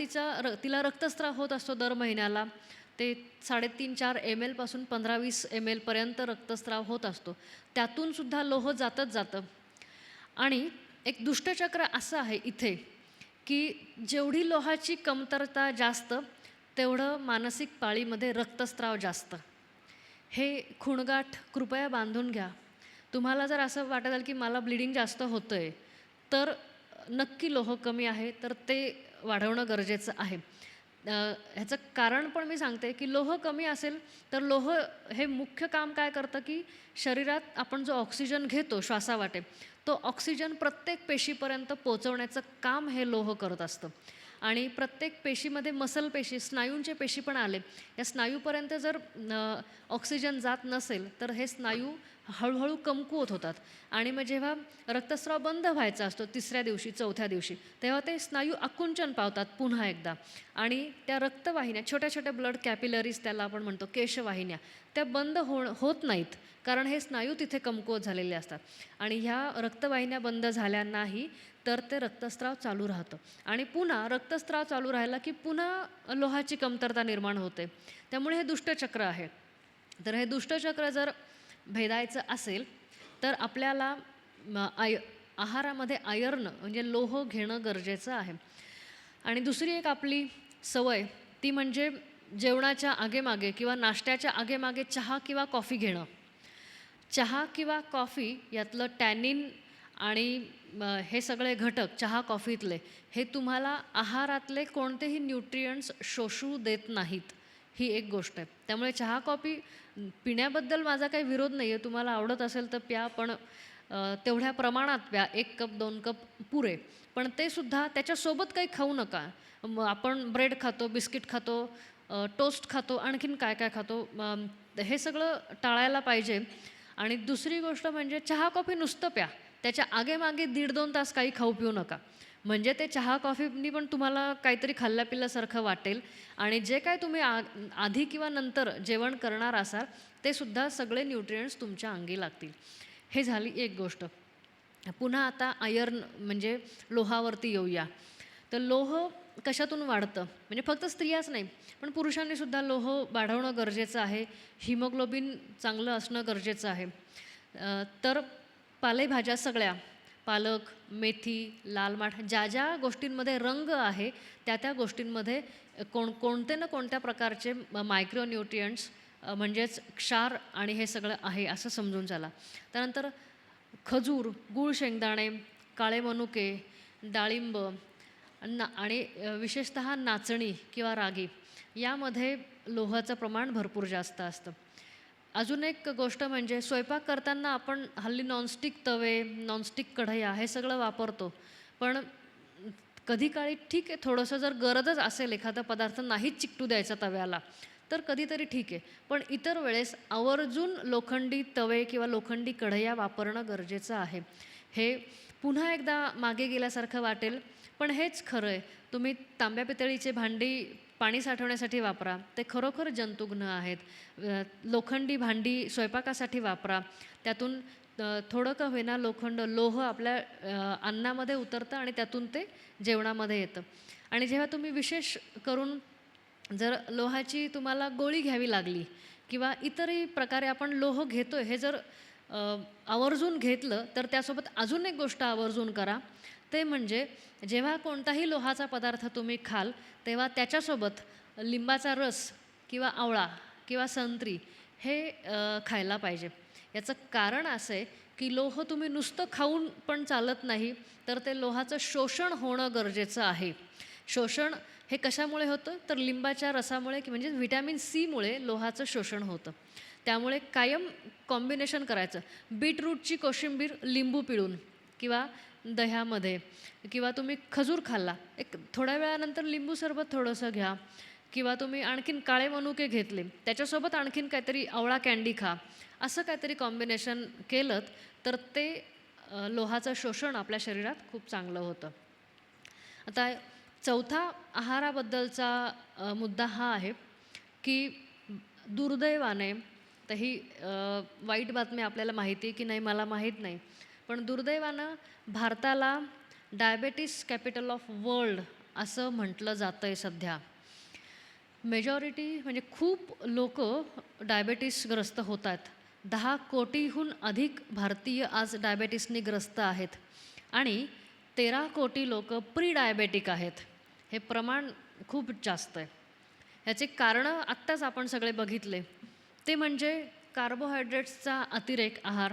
तिला रक्तस्राव होत असतो दर महिन्याला. ते 3.5-4 ml पासून 15-20 ml पर्यंत रक्तस्राव होत असतो. त्यातूनसुद्धा लोह जातच जातं. आणि एक दुष्टचक्र असं आहे इथे, की जेवढी लोहाची कमतरता जास्त, तेवढं मानसिक पाळीमध्ये रक्तस्राव जास्त. हे खूणगाठ कृपया बांधून घ्या. तुम्हाला जर असं वाटत असेल की मला ब्लिडिंग जास्त होतं आहे, तर नक्की लोह कमी आहे, तर ते वाढवणं गरजेचं आहे. ह्याचं कारण पण मी सांगते, की लोह कमी असेल तर लोह हे मुख्य काम काय करतं, की शरीरात आपण जो ऑक्सिजन घेतो श्वासावाटे, तो ऑक्सिजन प्रत्येक पेशीपर्यंत पोचवण्याचं काम हे लोह करत असतं. आणि प्रत्येक पेशीमध्ये मसल पेशी, स्नायूंचे पेशी पण आले. या स्नायूपर्यंत जर ऑक्सिजन जात नसेल तर हे स्नायू हळूहळू कमकुवत होतात. आणि मग जेव्हा रक्तस्राव बंद व्हायचा असतो 3ऱ्या दिवशी, 4थ्या दिवशी, तेव्हा ते स्नायू आकुंचन पावतात पुन्हा एकदा. आणि त्या रक्तवाहिन्या, छोट्या छोट्या ब्लड कॅपिलरीज त्याला आपण म्हणतो, केशवाहिन्या, त्या बंद होत नाहीत, कारण हे स्नायू तिथे कमकुवत झालेले असतात. आणि ह्या रक्तवाहिन्या बंद झाल्या नाही तर ते रक्तस्राव चालू राहतं. आणि पुन्हा रक्तस्राव चालू राहिला की पुन्हा लोहाची कमतरता निर्माण होते. त्यामुळे हे दुष्टचक्र आहे. तर हे दुष्टचक्र जर भेदायचं असेल तर आपल्याला आहारामध्ये आयर्न म्हणजे लोह घेणं गरजेचं आहे. आणि दुसरी एक आपली सवय ती म्हणजे जेवणाच्या आगेमागे किंवा नाश्त्याच्या आगेमागे चहा किंवा कॉफी घेणं. चहा किंवा कॉफी यातलं टॅनिन आणि हे सगळे घटक चहा कॉफीतले हे तुम्हाला आहारातले कोणतेही न्यूट्रियंट्स शोषू देत नाहीत. ही एक गोष्ट आहे. त्यामुळे चहा कॉफी पिण्याबद्दल माझा काही विरोध नाही आहे. तुम्हाला आवडत असेल तर प्या, पण तेवढ्या प्रमाणात प्या. 1 कप 2 कप पुरे. पण ते सुद्धा त्याच्यासोबत काही खाऊ नका. मग आपण ब्रेड खातो, बिस्किट खातो, टोस्ट खातो, आणखीन काय काय खातो. हे सगळं टाळायला पाहिजे. आणि दुसरी गोष्ट म्हणजे चहा कॉफी नुसतं प्या. त्याच्या आगेमागे 1.5-2 तास काही खाऊ पिऊ नका. म्हणजे ते चहा कॉफीनी पण तुम्हाला काहीतरी खाल्ल्या-पिल्ल्यासारखं वाटेल आणि जे काय तुम्ही आधी किंवा नंतर जेवण करणार असाल ते सुद्धा सगळे न्यूट्रिएंट्स तुमच्या अंगी लागतील. हे झाली एक गोष्ट. पुन्हा आता आयर्न म्हणजे लोहावरती येऊया. तर लोह कशातून वाढतं? म्हणजे फक्त स्त्रियाच नाही, पण पुरुषांनी सुद्धा लोह वाढवणं गरजेचं आहे. हिमोग्लोबिन चांगलं असणं गरजेचं आहे. तर पालेभाज्या सगळ्या, पालक, मेथी, लाल माठ, ज्या ज्या गोष्टींमध्ये रंग आहे त्या त्या गोष्टींमध्ये कोणते ना कोणत्या प्रकारचे मायक्रोन्यूट्रियंट्स म्हणजेच क्षार आणि हे सगळं आहे असं समजून चला. त्यानंतर खजूर, गूळ शेंगदाणे, काळे मनुके, डाळिंब आणि विशेषतः नाचणी किंवा रागी यामध्ये लोहाचं प्रमाण भरपूर जास्त असतं. अजून एक गोष्ट म्हणजे स्वयंपाक करताना आपण हल्ली नॉनस्टिक तवे, नॉनस्टिक कढया हे सगळं वापरतो. पण कधी काळी ठीक आहे, थोडंसं जर गरजच असेल एखादा पदार्थ नाहीच चिकटू द्यायचा तव्याला, तर कधीतरी ठीक आहे. पण इतर वेळेस आवर्जून लोखंडी तवे किंवा लोखंडी कढया वापरणं गरजेचं आहे. हे पुन्हा एकदा मागे गेल्यासारखं वाटेल, पण हेच खरं आहे. तुम्ही तांब्या पितळीचे भांडी पाणी साठवण्यासाठी वापरा, ते खरोखर जंतुघ्न आहेत. लोखंडी भांडी स्वयंपाकासाठी वापरा, त्यातून थोडं का होईना लोह आपल्या अन्नामध्ये उतरतं आणि त्यातून ते जेवणामध्ये येतं. आणि जेव्हा तुम्ही विशेष करून जर लोहाची तुम्हाला गोळी घ्यावी लागली किंवा इतरही प्रकारे आपण लोह घेतो आहे हे जर आवर्जून घेतलं, तर त्यासोबत अजून एक गोष्ट आवर्जून करा. ते म्हणजे जेव्हा कोणताही लोहाचा पदार्थ तुम्ही खाल तेव्हा त्याच्यासोबत लिंबाचा रस किंवा आवळा किंवा संत्री हे खायला पाहिजे. याचं कारण असं आहे की लोह तुम्ही नुसतं खाऊन पण चालत नाही, तर ते लोहाचं शोषण होणं गरजेचं आहे. शोषण हे कशामुळे होतं? तर लिंबाच्या रसामुळे म्हणजे व्हिटॅमिन सीमुळे लोहाचं शोषण होतं. त्यामुळे कायम कॉम्बिनेशन करायचं. बीटरूटची कोशिंबीर लिंबू पिळून किंवा दह्यामध्ये किंवा तुम्ही खजूर खाल्ला, एक थोड्या वेळानंतर लिंबू सरबत थोडंसं घ्या किंवा तुम्ही आणखीन काळे मनुके घेतले, त्याच्यासोबत आणखीन काहीतरी आवळा कँडी खा. असं काहीतरी कॉम्बिनेशन केलं तर ते लोहाचं शोषण आपल्या शरीरात खूप चांगलं होतं. आता चौथा आहाराबद्दलचा मुद्दा हा आहे की दुर्दैवाने, तर ही वाईट बातमी आपल्याला माहिती आहे की नाही मला माहीत नाही, पण दुर्दैवानं भारताला डायबेटीस कॅपिटल ऑफ वर्ल्ड असं म्हटलं जातं आहे सध्या. मेजॉरिटी म्हणजे खूप लोक डायबेटीसग्रस्त होत आहेत. 10 कोटीहून अधिक भारतीय आज डायबेटीसनी ग्रस्त आहेत आणि 13 कोटी लोक प्री डायबेटिक आहेत. हे प्रमाण खूप जास्त आहे. ह्याचे कारणं आत्ताच आपण सगळे बघितले. ते म्हणजे कार्बोहायड्रेट्सचा अतिरेक आहार,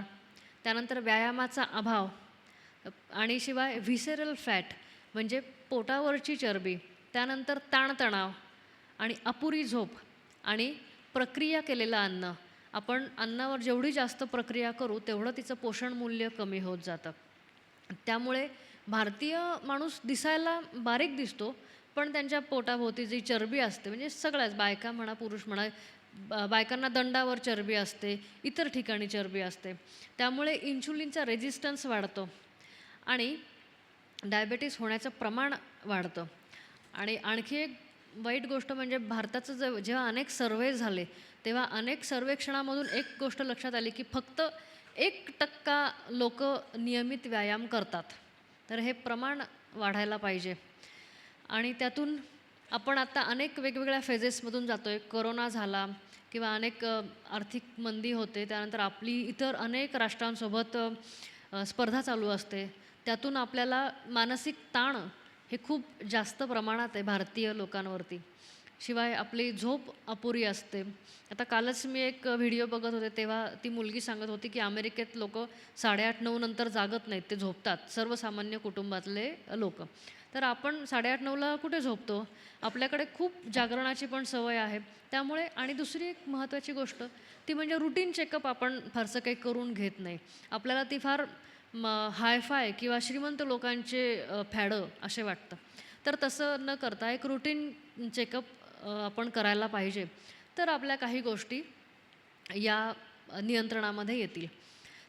त्यानंतर व्यायामाचा अभाव आणि शिवाय व्हिसेरल फॅट म्हणजे पोटावरची चरबी, त्यानंतर ताणतणाव आणि अपुरी झोप आणि प्रक्रिया केलेलं अन्न. आपण अन्नावर जेवढी जास्त प्रक्रिया करू तेवढं तिचं पोषण मूल्य कमी होत जातं. त्यामुळे भारतीय माणूस दिसायला बारीक दिसतो, पण त्यांच्या पोटाभोवती जी चरबी असते म्हणजे सगळ्याच बायका म्हणा पुरुष म्हणा, बायकांना दंडावर चरबी असते, इतर ठिकाणी चरबी असते. त्यामुळे इन्शुलिनचा रेजिस्टन्स वाढतो आणि डायबेटीस होण्याचं प्रमाण वाढतं. आणि आणखी एक वाईट गोष्ट म्हणजे भारताचं जेव्हा अनेक सर्वे झाले तेव्हा अनेक सर्वेक्षणामधून एक गोष्ट लक्षात आली की फक्त 1% लोक नियमित व्यायाम करतात. तर हे प्रमाण वाढायला पाहिजे. आणि त्यातून आपण आता अनेक वेगवेगळ्या फेजेसमधून जातो आहे. कोरोना झाला किंवा अनेक आर्थिक मंदी होते, त्यानंतर आपली इतर अनेक राष्ट्रांसोबत स्पर्धा चालू असते. त्यातून आपल्याला मानसिक ताण हे खूप जास्त प्रमाणात आहे भारतीय लोकांवरती. शिवाय आपली झोप अपुरी असते. आता कालच मी एक व्हिडिओ बघत होते, तेव्हा ती मुलगी सांगत होती, की अमेरिकेत लोकं 8:30-9 नंतर जागत नाहीत, ते झोपतात, सर्वसामान्य कुटुंबातले लोकं. तर आपण 8:30-9ला कुठे झोपतो? आपल्याकडे खूप जागरणाची पण सवय आहे. त्यामुळे आणि दुसरी एक महत्त्वाची गोष्ट ती म्हणजे रुटीन चेकअप आपण फारसं काही करून घेत नाही. आपल्याला ती फार हाय-फाय किंवा श्रीमंत लोकांचे फॅडं असे वाटतं. तर तसं न करता एक रुटीन चेकअप आपण करायला पाहिजे. तर आपल्या काही गोष्टी या नियंत्रणामध्ये येतील.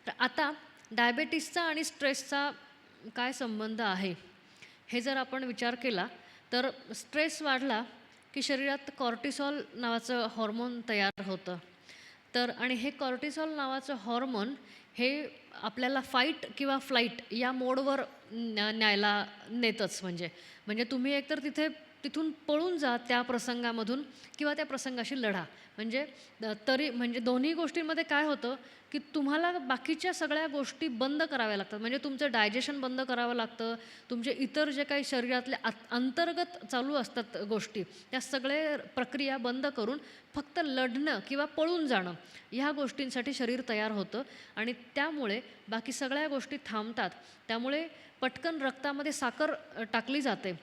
तर आता डायबेटिसचा आणि स्ट्रेसचा काय संबंध आहे? हे जर आपण विचार केला तर स्ट्रेस वाढला की शरीरात कॉर्टिसॉल नावाचं हॉर्मोन तयार होतं. तर आणि हे कॉर्टिसॉल नावाचं हॉर्मोन हे आपल्याला फाईट किंवा फ्लाईट या मोडवर न्यायला नेतंच म्हणजे. म्हणजे तुम्ही एकतर तिथून पळून जा त्या प्रसंगामधून किंवा त्या प्रसंगाशी लढा. म्हणजे तरी म्हणजे दोन्ही गोष्टींमध्ये काय होतं, की तुम्हाला बाकीच्या सगळ्या गोष्टी बंद कराव्या लागतात. म्हणजे तुमचं डायजेशन बंद करावं लागतं. तुमचे इतर जे काही शरीरातले अंतर्गत चालू असतात गोष्टी, त्या सगळे प्रक्रिया बंद करून फक्त लढणं किंवा पळून जाणं ह्या गोष्टींसाठी शरीर तयार होतं आणि त्यामुळे बाकी सगळ्या गोष्टी थांबतात. त्यामुळे पटकन रक्तामध्ये साखर टाकली जाते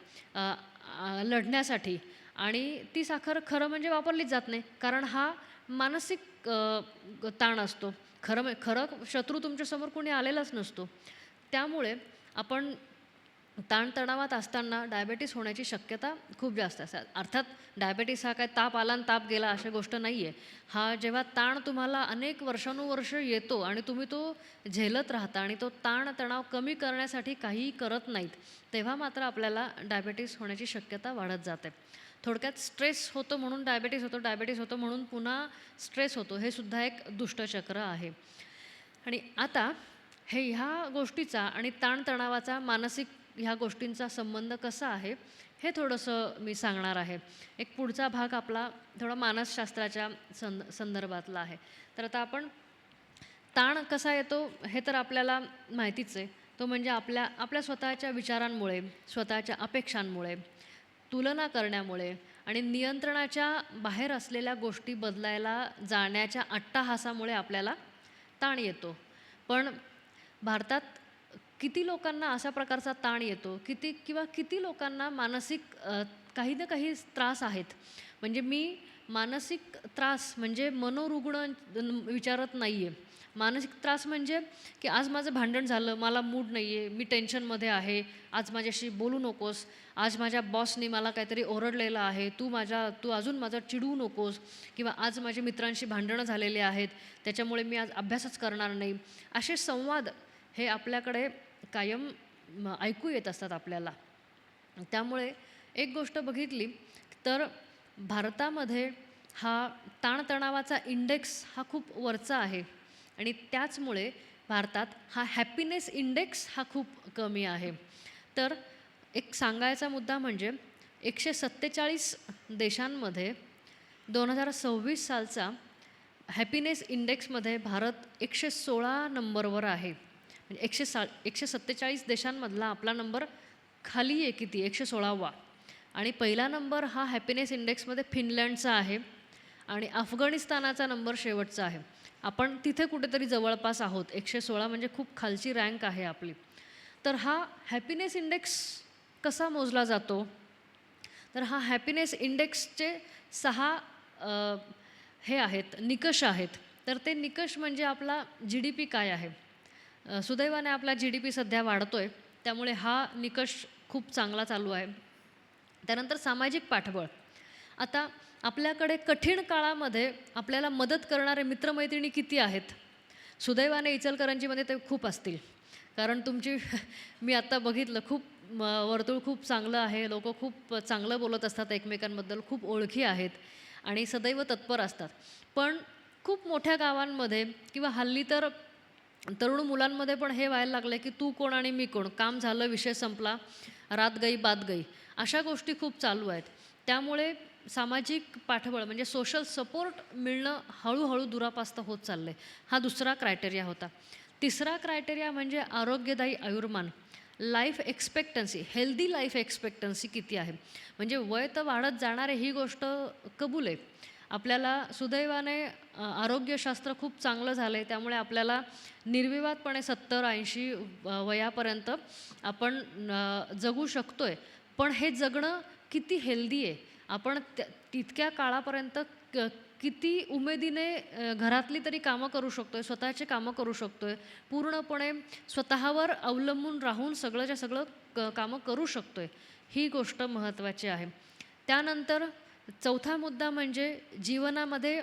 लढण्यासाठी आणि ती साखर खरं म्हणजे वापरलीच जात नाही. कारण हा मानसिक ताण असतो. खरं शत्रू तुमच्यासमोर कोणी आलेलाच नसतो. त्यामुळे आपण ताणतणावात असताना डायबेटीस होण्याची शक्यता खूप जास्त असते. अर्थात डायबेटीस हा काय ताप आला आणि ताप गेला अशी गोष्ट नाही आहे. हा जेव्हा ताण तुम्हाला अनेक वर्षानुवर्ष येतो आणि तुम्ही तो झेलत राहता आणि तो ताणतणाव कमी करण्यासाठी काहीही करत नाहीत, तेव्हा मात्र आपल्याला डायबेटीस होण्याची शक्यता वाढत जाते. थोडक्यात स्ट्रेस होतो म्हणून डायबेटीस होतो, डायबेटीस होतो म्हणून पुन्हा स्ट्रेस होतो, हे सुद्धा एक दुष्टचक्र आहे. आणि आता ह्या गोष्टीचा आणि ताणतणावाचा मानसिक ह्या गोष्टींचा संबंध कसा आहे हे थोडंसं मी सांगणार आहे. एक पुढचा भाग आपला थोडा मानसशास्त्राच्या संदर्भातला आहे. तर आता आपण ताण कसा येतो हे तर आपल्याला माहितीच आहे. तो म्हणजे आपल्या स्वतःच्या विचारांमुळे, स्वतःच्या अपेक्षांमुळे, तुलना करण्यामुळे आणि नियंत्रणाच्या बाहेर असलेल्या गोष्टी बदलायला जाण्याच्या अट्टाहासामुळे आपल्याला ताण येतो. पण भारतात किती लोकांना अशा प्रकारचा ताण येतो, किती लोकांना मानसिक काही ना काही त्रास आहेत. म्हणजे मी मानसिक त्रास म्हणजे मनोरुग्ण विचारत नाही आहे. मानसिक त्रास म्हणजे की आज माझं भांडण झालं, मला मूड नाही आहे, मी टेन्शनमध्ये आहे, आज माझ्याशी बोलू नकोस, आज माझ्या बॉसने मला काहीतरी ओरडलेलं आहे, तू अजून माझं चिडवू नकोस, किंवा आज माझ्या मित्रांशी भांडणं झालेले आहेत, त्याच्यामुळे मी आज अभ्यासच करणार नाही. असे संवाद हे आपल्याकडे कायम ऐकू येत असतात आपल्याला. त्यामुळे एक गोष्ट बघितली तर भारतामध्ये हा ताणतणावाचा इंडेक्स हा खूप वरचा आहे आणि त्याचमुळे भारतात हा हॅपीनेस इंडेक्स हा खूप कमी आहे. तर एक सांगायचा मुद्दा म्हणजे 147 देशांमध्ये 2026 सालचा हॅपीनेस इंडेक्समध्ये भारत 116 नंबरवर आहे. म्हणजे 147 देशांमधला आपला नंबर खाली आहे किती 116वा. आणि पहिला नंबर हा हॅपीनेस इंडेक्समध्ये फिनलँडचा आहे आणि अफगाणिस्तानाचा नंबर शेवटचा आहे. आपण तिथे कुठेतरी जवळपास आहोत. 116 म्हणजे खूप खालची रँक आहे आपली. तर हा हॅपीनेस इंडेक्स कसा मोजला जातो? तर हा हॅपीनेस इंडेक्सचे 6 हे आहेत, निकष आहेत. तर ते निकष म्हणजे आपला GDP काय आहे. सुदैवाने आपला GDP सध्या वाढतो आहे, त्यामुळे हा निकष खूप चांगला चालू आहे. त्यानंतर सामाजिक पाठबळ. आता आपल्याकडे कठीण काळामध्ये आपल्याला मदत करणारे मित्रमैत्रिणी किती आहेत? सुदैवाने इचलकरंजीमध्ये ते खूप असतील. कारण तुमची मी आत्ता बघितलं खूप वर्तुळ खूप चांगलं आहे. लोकं खूप चांगलं बोलत असतात एकमेकांबद्दल, खूप ओळखी आहेत आणि सदैव तत्पर असतात. पण खूप मोठ्या गावांमध्ये किंवा हल्ली तर तरुण मुलांमध्ये पण हे व्हायला लागलं की तू कोण आणि मी कोण, काम झालं विषय संपला, रात गई बात गई, अशा गोष्टी खूप चालू आहेत. त्यामुळे सामाजिक पाठबळ म्हणजे सोशल सपोर्ट मिळणं हळूहळू दुरापास्त होत चाललं आहे. हा दुसरा क्रायटेरिया होता. तिसरा क्रायटेरिया म्हणजे आरोग्यदायी आयुर्मान. Life expectancy, healthy life expectancy किती आहे. म्हणजे वय तर वाढत जाणार आहे ही गोष्ट कबूल आहे. आपल्याला सुदैवाने आरोग्यशास्त्र खूप चांगलं झालं आहे, त्यामुळे आपल्याला निर्विवादपणे 70-80 वयापर्यंत आपण जगू शकतो आहे. पण हे जगणं किती हेल्दी आहे, आपण तितक्या काळापर्यंत किती उमेदीने घरातली तरी कामं करू शकतो आहे, स्वतःची कामं करू शकतो आहे, पूर्णपणे स्वतःवर अवलंबून राहून सगळंच्या सगळं कामं करू शकतो आहे, ही गोष्ट महत्त्वाची आहे. त्यानंतर चौथा मुद्दा म्हणजे जीवनामध्ये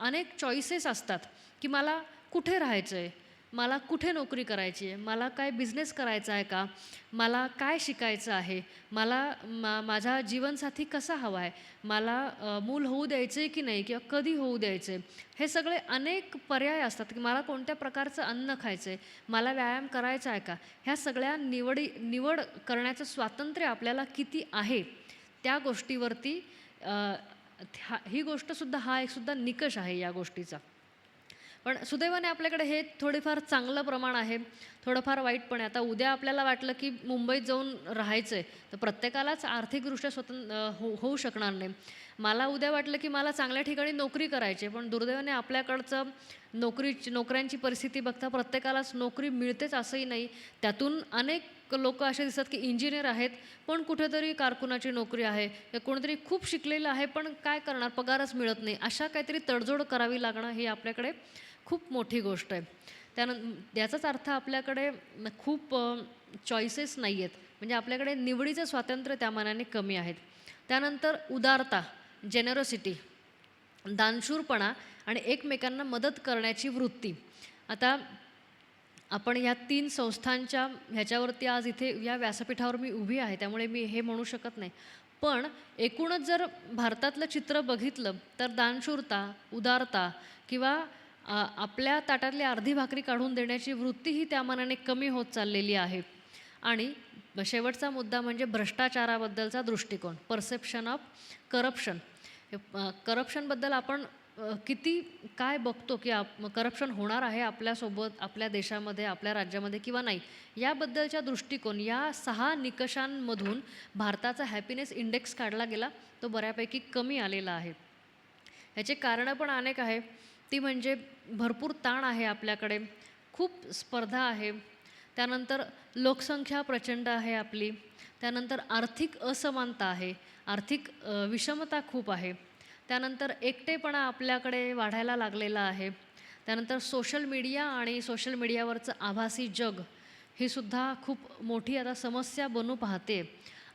अनेक चॉईसेस असतात, की मला कुठे राहायचं आहे, मला कुठे नोकरी करायची आहे, मला काय बिझनेस करायचा आहे का, मला काय शिकायचं आहे, मला माझा जीवनसाथी कसा हवा आहे, मला मूल होऊ द्यायचं आहे की नाही किंवा कधी होऊ द्यायचं आहे. हे सगळे अनेक पर्याय असतात, की मला कोणत्या प्रकारचं अन्न खायचं आहे, मला व्यायाम करायचा आहे का. ह्या सगळ्या निवड करण्याचं स्वातंत्र्य आपल्याला किती आहे, त्या गोष्टीवरती ही गोष्टसुद्धा हा एकसुद्धा निकष आहे या गोष्टीचा. पण सुदैवाने आपल्याकडे हे थोडेफार चांगलं प्रमाण आहे, थोडंफार वाईट पण आहे. आता उद्या आपल्याला वाटलं की मुंबईत जाऊन राहायचं आहे, तर प्रत्येकालाच आर्थिकदृष्ट्या होऊ शकणार नाही. मला उद्या वाटलं की मला चांगल्या ठिकाणी नोकरी करायची आहे, पण दुर्दैवाने आपल्याकडचं नोकऱ्यांची परिस्थिती बघता प्रत्येकालाच नोकरी मिळतेच असंही नाही. त्यातून अनेक लोकं असे दिसतात की इंजिनियर आहेत, पण कुठेतरी कारकुनाची नोकरी आहे, किंवा कोणीतरी खूप शिकलेलं आहे, पण काय करणार, पगारच मिळत नाही. अशा काहीतरी तडजोड करावी लागणं ही आपल्याकडे खूप मोठी गोष्ट आहे. याचाच अर्थ आपल्याकडे खूप चॉईसेस नाही आहेत. म्हणजे आपल्याकडे निवडीचं स्वातंत्र्य त्या मानाने कमी आहेत. त्यानंतर उदारता, जेनरॉसिटी, दानशूरपणा आणि एकमेकांना मदत करण्याची वृत्ती. आता आपण ह्या 3 संस्थांच्या ह्याच्यावरती आज इथे या व्यासपीठावर मी उभी आहे, त्यामुळे मी हे म्हणू शकत नाही. पण एकूणच जर भारतातलं चित्र बघितलं तर दानशूरता, उदारता किंवा आपल्या ताटातली अर्धी भाकरी काढून देण्याची वृत्ती ही त्या मानाने कमी होत चाललेली आहे. आणि शेवटचा मुद्दा म्हणजे भ्रष्टाचाराबद्दलचा दृष्टिकोन, परसेप्शन ऑफ करप्शन. करप्शनबद्दल आपण किती काय बघतो, की करप्शन होणार आहे आपल्यासोबत, आपल्या देशामध्ये, आपल्या राज्यामध्ये किंवा नाही, याबद्दलचा दृष्टिकोन, या 6 निकषांमधून भारताचा हॅपीनेस इंडेक्स काढला गेला, तो बऱ्यापैकी कमी आलेला आहे. ह्याचे कारणं पण अनेक आहे. ती म्हणजे भरपूर ताण आहे आपल्याकडे, खूप स्पर्धा आहे, त्यानंतर लोकसंख्या प्रचंड आहे आपली, त्यानंतर आर्थिक असमानता आहे, आर्थिक विषमता खूप आहे, त्यानंतर एकटेपणा आपल्याकडे वाढायला लागलेला आहे, त्यानंतर सोशल मीडिया आणि सोशल मीडियावरचं आभासी जग ही सुद्धा खूप मोठी आता समस्या बनू पाहते.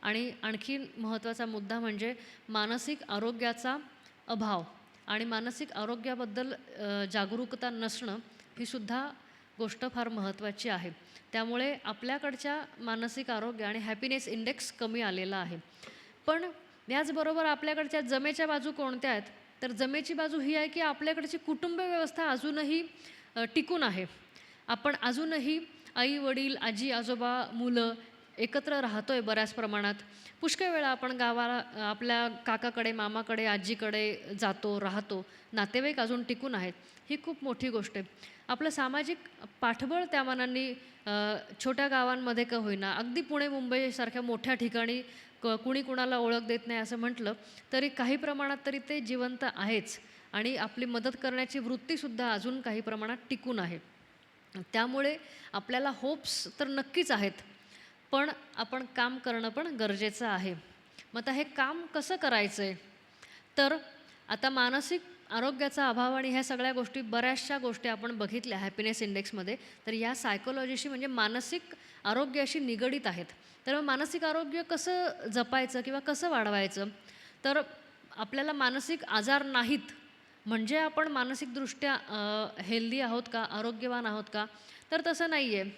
आणि आणखीन महत्त्वाचा मुद्दा म्हणजे मानसिक आरोग्याचा अभाव आणि मानसिक आरोग्याबद्दल जागरूकता नसणं, ही सुद्धा गोष्ट फार महत्त्वाची आहे. त्यामुळे आपल्याकडच्या मानसिक आरोग्य आणि हॅपीनेस इंडेक्स कमी आलेला आहे. पण याचबरोबर आपल्याकडच्या जमेच्या बाजू कोणत्या आहेत, तर जमेची बाजू ही आहे की आपल्याकडची कुटुंब व्यवस्था अजूनही टिकून आहे. आपण अजूनही आई वडील, आजी आजोबा, मुलं एकत्र राहतो आहे बऱ्याच प्रमाणात. पुष्कळ वेळा आपण गावाला आपल्या काकाकडे, मामाकडे, आजीकडे जातो, राहतो. नातेवाईक अजून टिकून आहेत, ही खूप मोठी गोष्ट आहे. आपलं सामाजिक पाठबळ त्या मानाने छोट्या गावांमध्ये का होईना, अगदी पुणे मुंबईसारख्या मोठ्या ठिकाणी कुणी कुणाला ओळख देत नाही असं म्हटलं तरी काही प्रमाणात तरी ते जिवंत आहेच. आणि आपली मदत करण्याची वृत्तीसुद्धा अजून काही प्रमाणात टिकून आहे. त्यामुळे आपल्याला होप्स तर नक्कीच आहेत, पण आपण काम करणं पण गरजेचं आहे. मग आता हे काम कसं करायचं आहे, तर आता मानसिक आरोग्याचा अभाव आणि ह्या सगळ्या गोष्टी, बऱ्याचशा गोष्टी आपण बघितल्या हॅपीनेस इंडेक्समध्ये, तर या सायकोलॉजीशी म्हणजे मानसिक आरोग्याशी निगडीत आहेत. तर मानसिक आरोग्य कसं जपायचं किंवा कसं वाढवायचं, तर आपल्याला मानसिक आजार नाहीत म्हणजे आपण मानसिकदृष्ट्या हेल्दी आहोत का, आरोग्यवान आहोत का, तर तसं नाही आहे.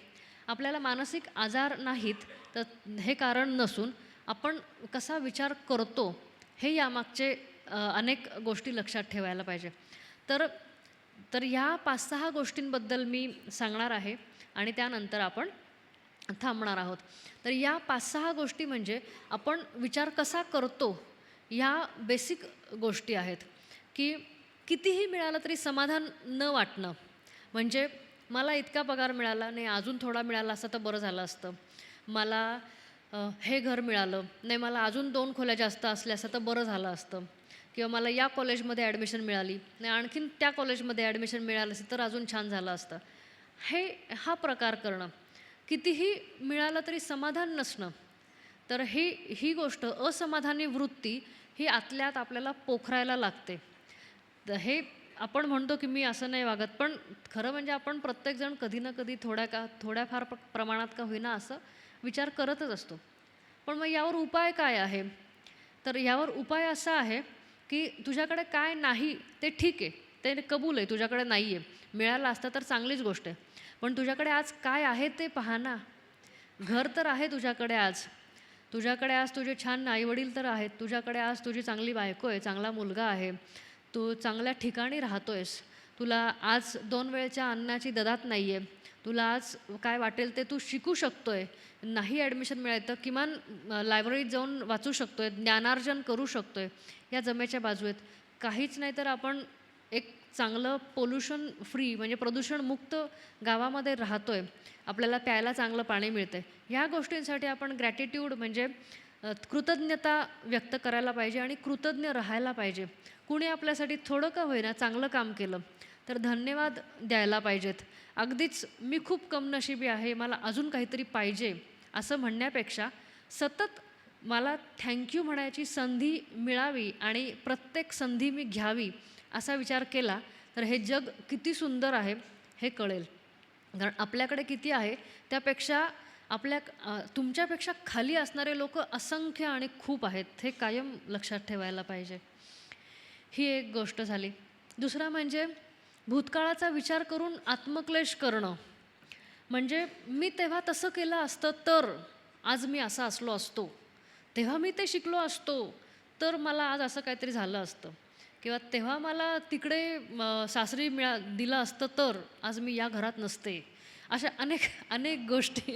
आपल्याला मानसिक आजार नाहीत तर हे कारण नसून आपण कसा विचार करतो हे यामागचे अनेक गोष्टी लक्षात ठेवायला पाहिजे. तर तर ह्या 5-6 गोष्टींबद्दल मी सांगणार आहे आणि त्यानंतर आपण थांबणार आहोत. तर या 5-6 गोष्टी म्हणजे आपण विचार कसा करतो ह्या बेसिक गोष्टी आहेत, की कितीही मिळालं तरी समाधान न वाटणं. म्हणजे मला इतका पगार मिळाला नाही, अजून थोडा मिळाला असता तर बरं झालं असतं. मला हे घर मिळालं, नाही मला अजून 2 खोल्या जास्त असल्या असतं तर बरं झालं असतं, किंवा मला या कॉलेजमध्ये ॲडमिशन मिळाली, नाही आणखीन त्या कॉलेजमध्ये ॲडमिशन मिळालं असतं तर अजून छान झालं असतं. हा प्रकार करणं, कितीही मिळालं तरी समाधान नसणं, तर ही गोष्ट असमाधानी वृत्ती ही आतल्या आत आपल्याला पोखरायला लागते. तर हे आपण म्हणतो की मी असं नाही वागत, पण खरं म्हणजे आपण प्रत्येकजण कधी ना कधी थोड्याफार प्रमाणात का होईना असं विचार करतच असतो. पण मग यावर उपाय काय आहे? तर यावर उपाय असा आहे की तुझ्याकडे काय नाही ते ठीक आहे, ते कबूल आहे, तुझ्याकडे नाही आहे. मिळालं असतं तर चांगलीच गोष्ट आहे. पण तुझ्याकडे आज काय आहे ते पहा ना. घर तर आहे तुझ्याकडे आज. तुझ्याकडे आज तुझे छान आई-वडील तर आहेत. तुझ्याकडे आज तुझी चांगली बायको आहे, चांगला मुलगा आहे. तू चांगल्या ठिकाणी राहतोयस. तुला आज 2 वेळच्या अन्नाची ददात नाही आहे. तुला आज काय वाटेल ते तू शिकू शकतोय. नाही ॲडमिशन मिळालं तर किमान लायब्ररीत जाऊन वाचू शकतोय, ज्ञानार्जन करू शकतोय. या जमेच्या बाजू आहेत. काहीच नाही तर आपण एक चांगलं पोल्युशन फ्री म्हणजे प्रदूषणमुक्त गावामध्ये राहतोय. आपल्याला प्यायला चांगलं पाणी मिळतंय. ह्या गोष्टींसाठी आपण ग्रॅटिट्यूड म्हणजे कृतज्ञता व्यक्त करायला पाहिजे आणि कृतज्ञ राहायला पाहिजे. कुणी आपल्यासाठी थोडं का होईना चांगलं काम केलं तर धन्यवाद द्यायला पाहिजेत. अगदीच मी खूप कमनशिबी आहे, मला अजून काहीतरी पाहिजे असं म्हणण्यापेक्षा सतत मला थँक्यू म्हणायची संधी मिळावी आणि प्रत्येक संधी मी घ्यावी असा विचार केला तर हे जग किती सुंदर आहे हे कळेल. कारण आपल्याकडे किती आहे त्यापेक्षा तुमच्यापेक्षा खाली असणारे लोक असंख्य आणि खूप आहेत, हे कायम लक्षात ठेवायला पाहिजे. ही एक गोष्ट झाली. दुसरा म्हणजे भूतकाळाचा विचार करून आत्मक्लेश करणं. म्हणजे मी तेव्हा तसं केलं असतं तर आज मी असा असलो असतो. तेव्हा मी ते शिकलो असतो तर मला आज असं काहीतरी झालं असतं. किंवा तेव्हा मला तिकडे सासरी दिलं असतं तर आज मी या घरात नसते. अशा अनेक अनेक गोष्टी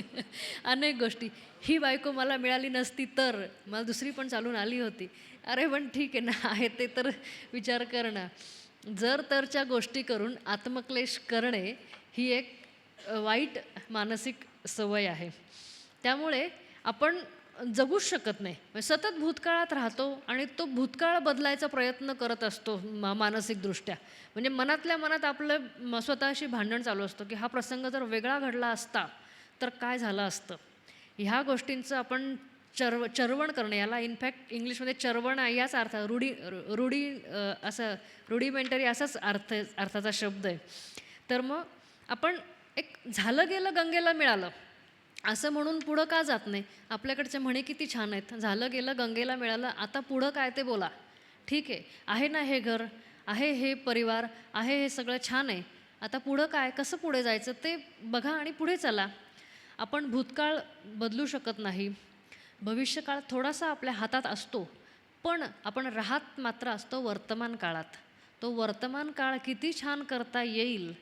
अनेक गोष्टी. ही बायको मला मिळाली नसती तर मला दुसरी पण चालून आली होती. अरे पण ठीक आहे ना, आहे ते तर विचार कर ना. जर तरच्या गोष्टी करून आत्मक्लेश करणे ही एक वाईट मानसिक सवय आहे. त्यामुळे आपण जगूच शकत नाही. म्हणजे सतत भूतकाळात राहतो आणि तो भूतकाळ बदलायचा प्रयत्न करत असतो मानसिकदृष्ट्या. म्हणजे मनातल्या मनात आपलं स्वतःशी भांडण चालू असतं की हा प्रसंग जर वेगळा घडला असता तर काय झालं असतं. ह्या गोष्टींचं आपण चरवण करणं, याला इनफॅक्ट इंग्लिशमध्ये चरवण याच अर्थ असं रुडिमेंटरी असाच अर्थाचा शब्द आहे. तर मग आपण एक झालं गेलं गंगेला मिळालं असं म्हणून पुढं का जात नाही. आपल्याकडचे म्हणे किती छान आहेत. झालं गेलं गंगेला मिळालं, आता पुढं काय ते बोला. ठीक आहे ना हे घर, आहे हे परिवार, आहे हे सगळं छान आहे. आता पुढं काय, कसं पुढे जायचं ते बघा आणि पुढे चला. आपण भूतकाळ बदलू शकत नाही. भविष्यकाळ थोडासा आपल्या हातात असतो, पण आपण राहत मात्र असतो वर्तमान काळात. तो वर्तमान काळ किती छान करता येईल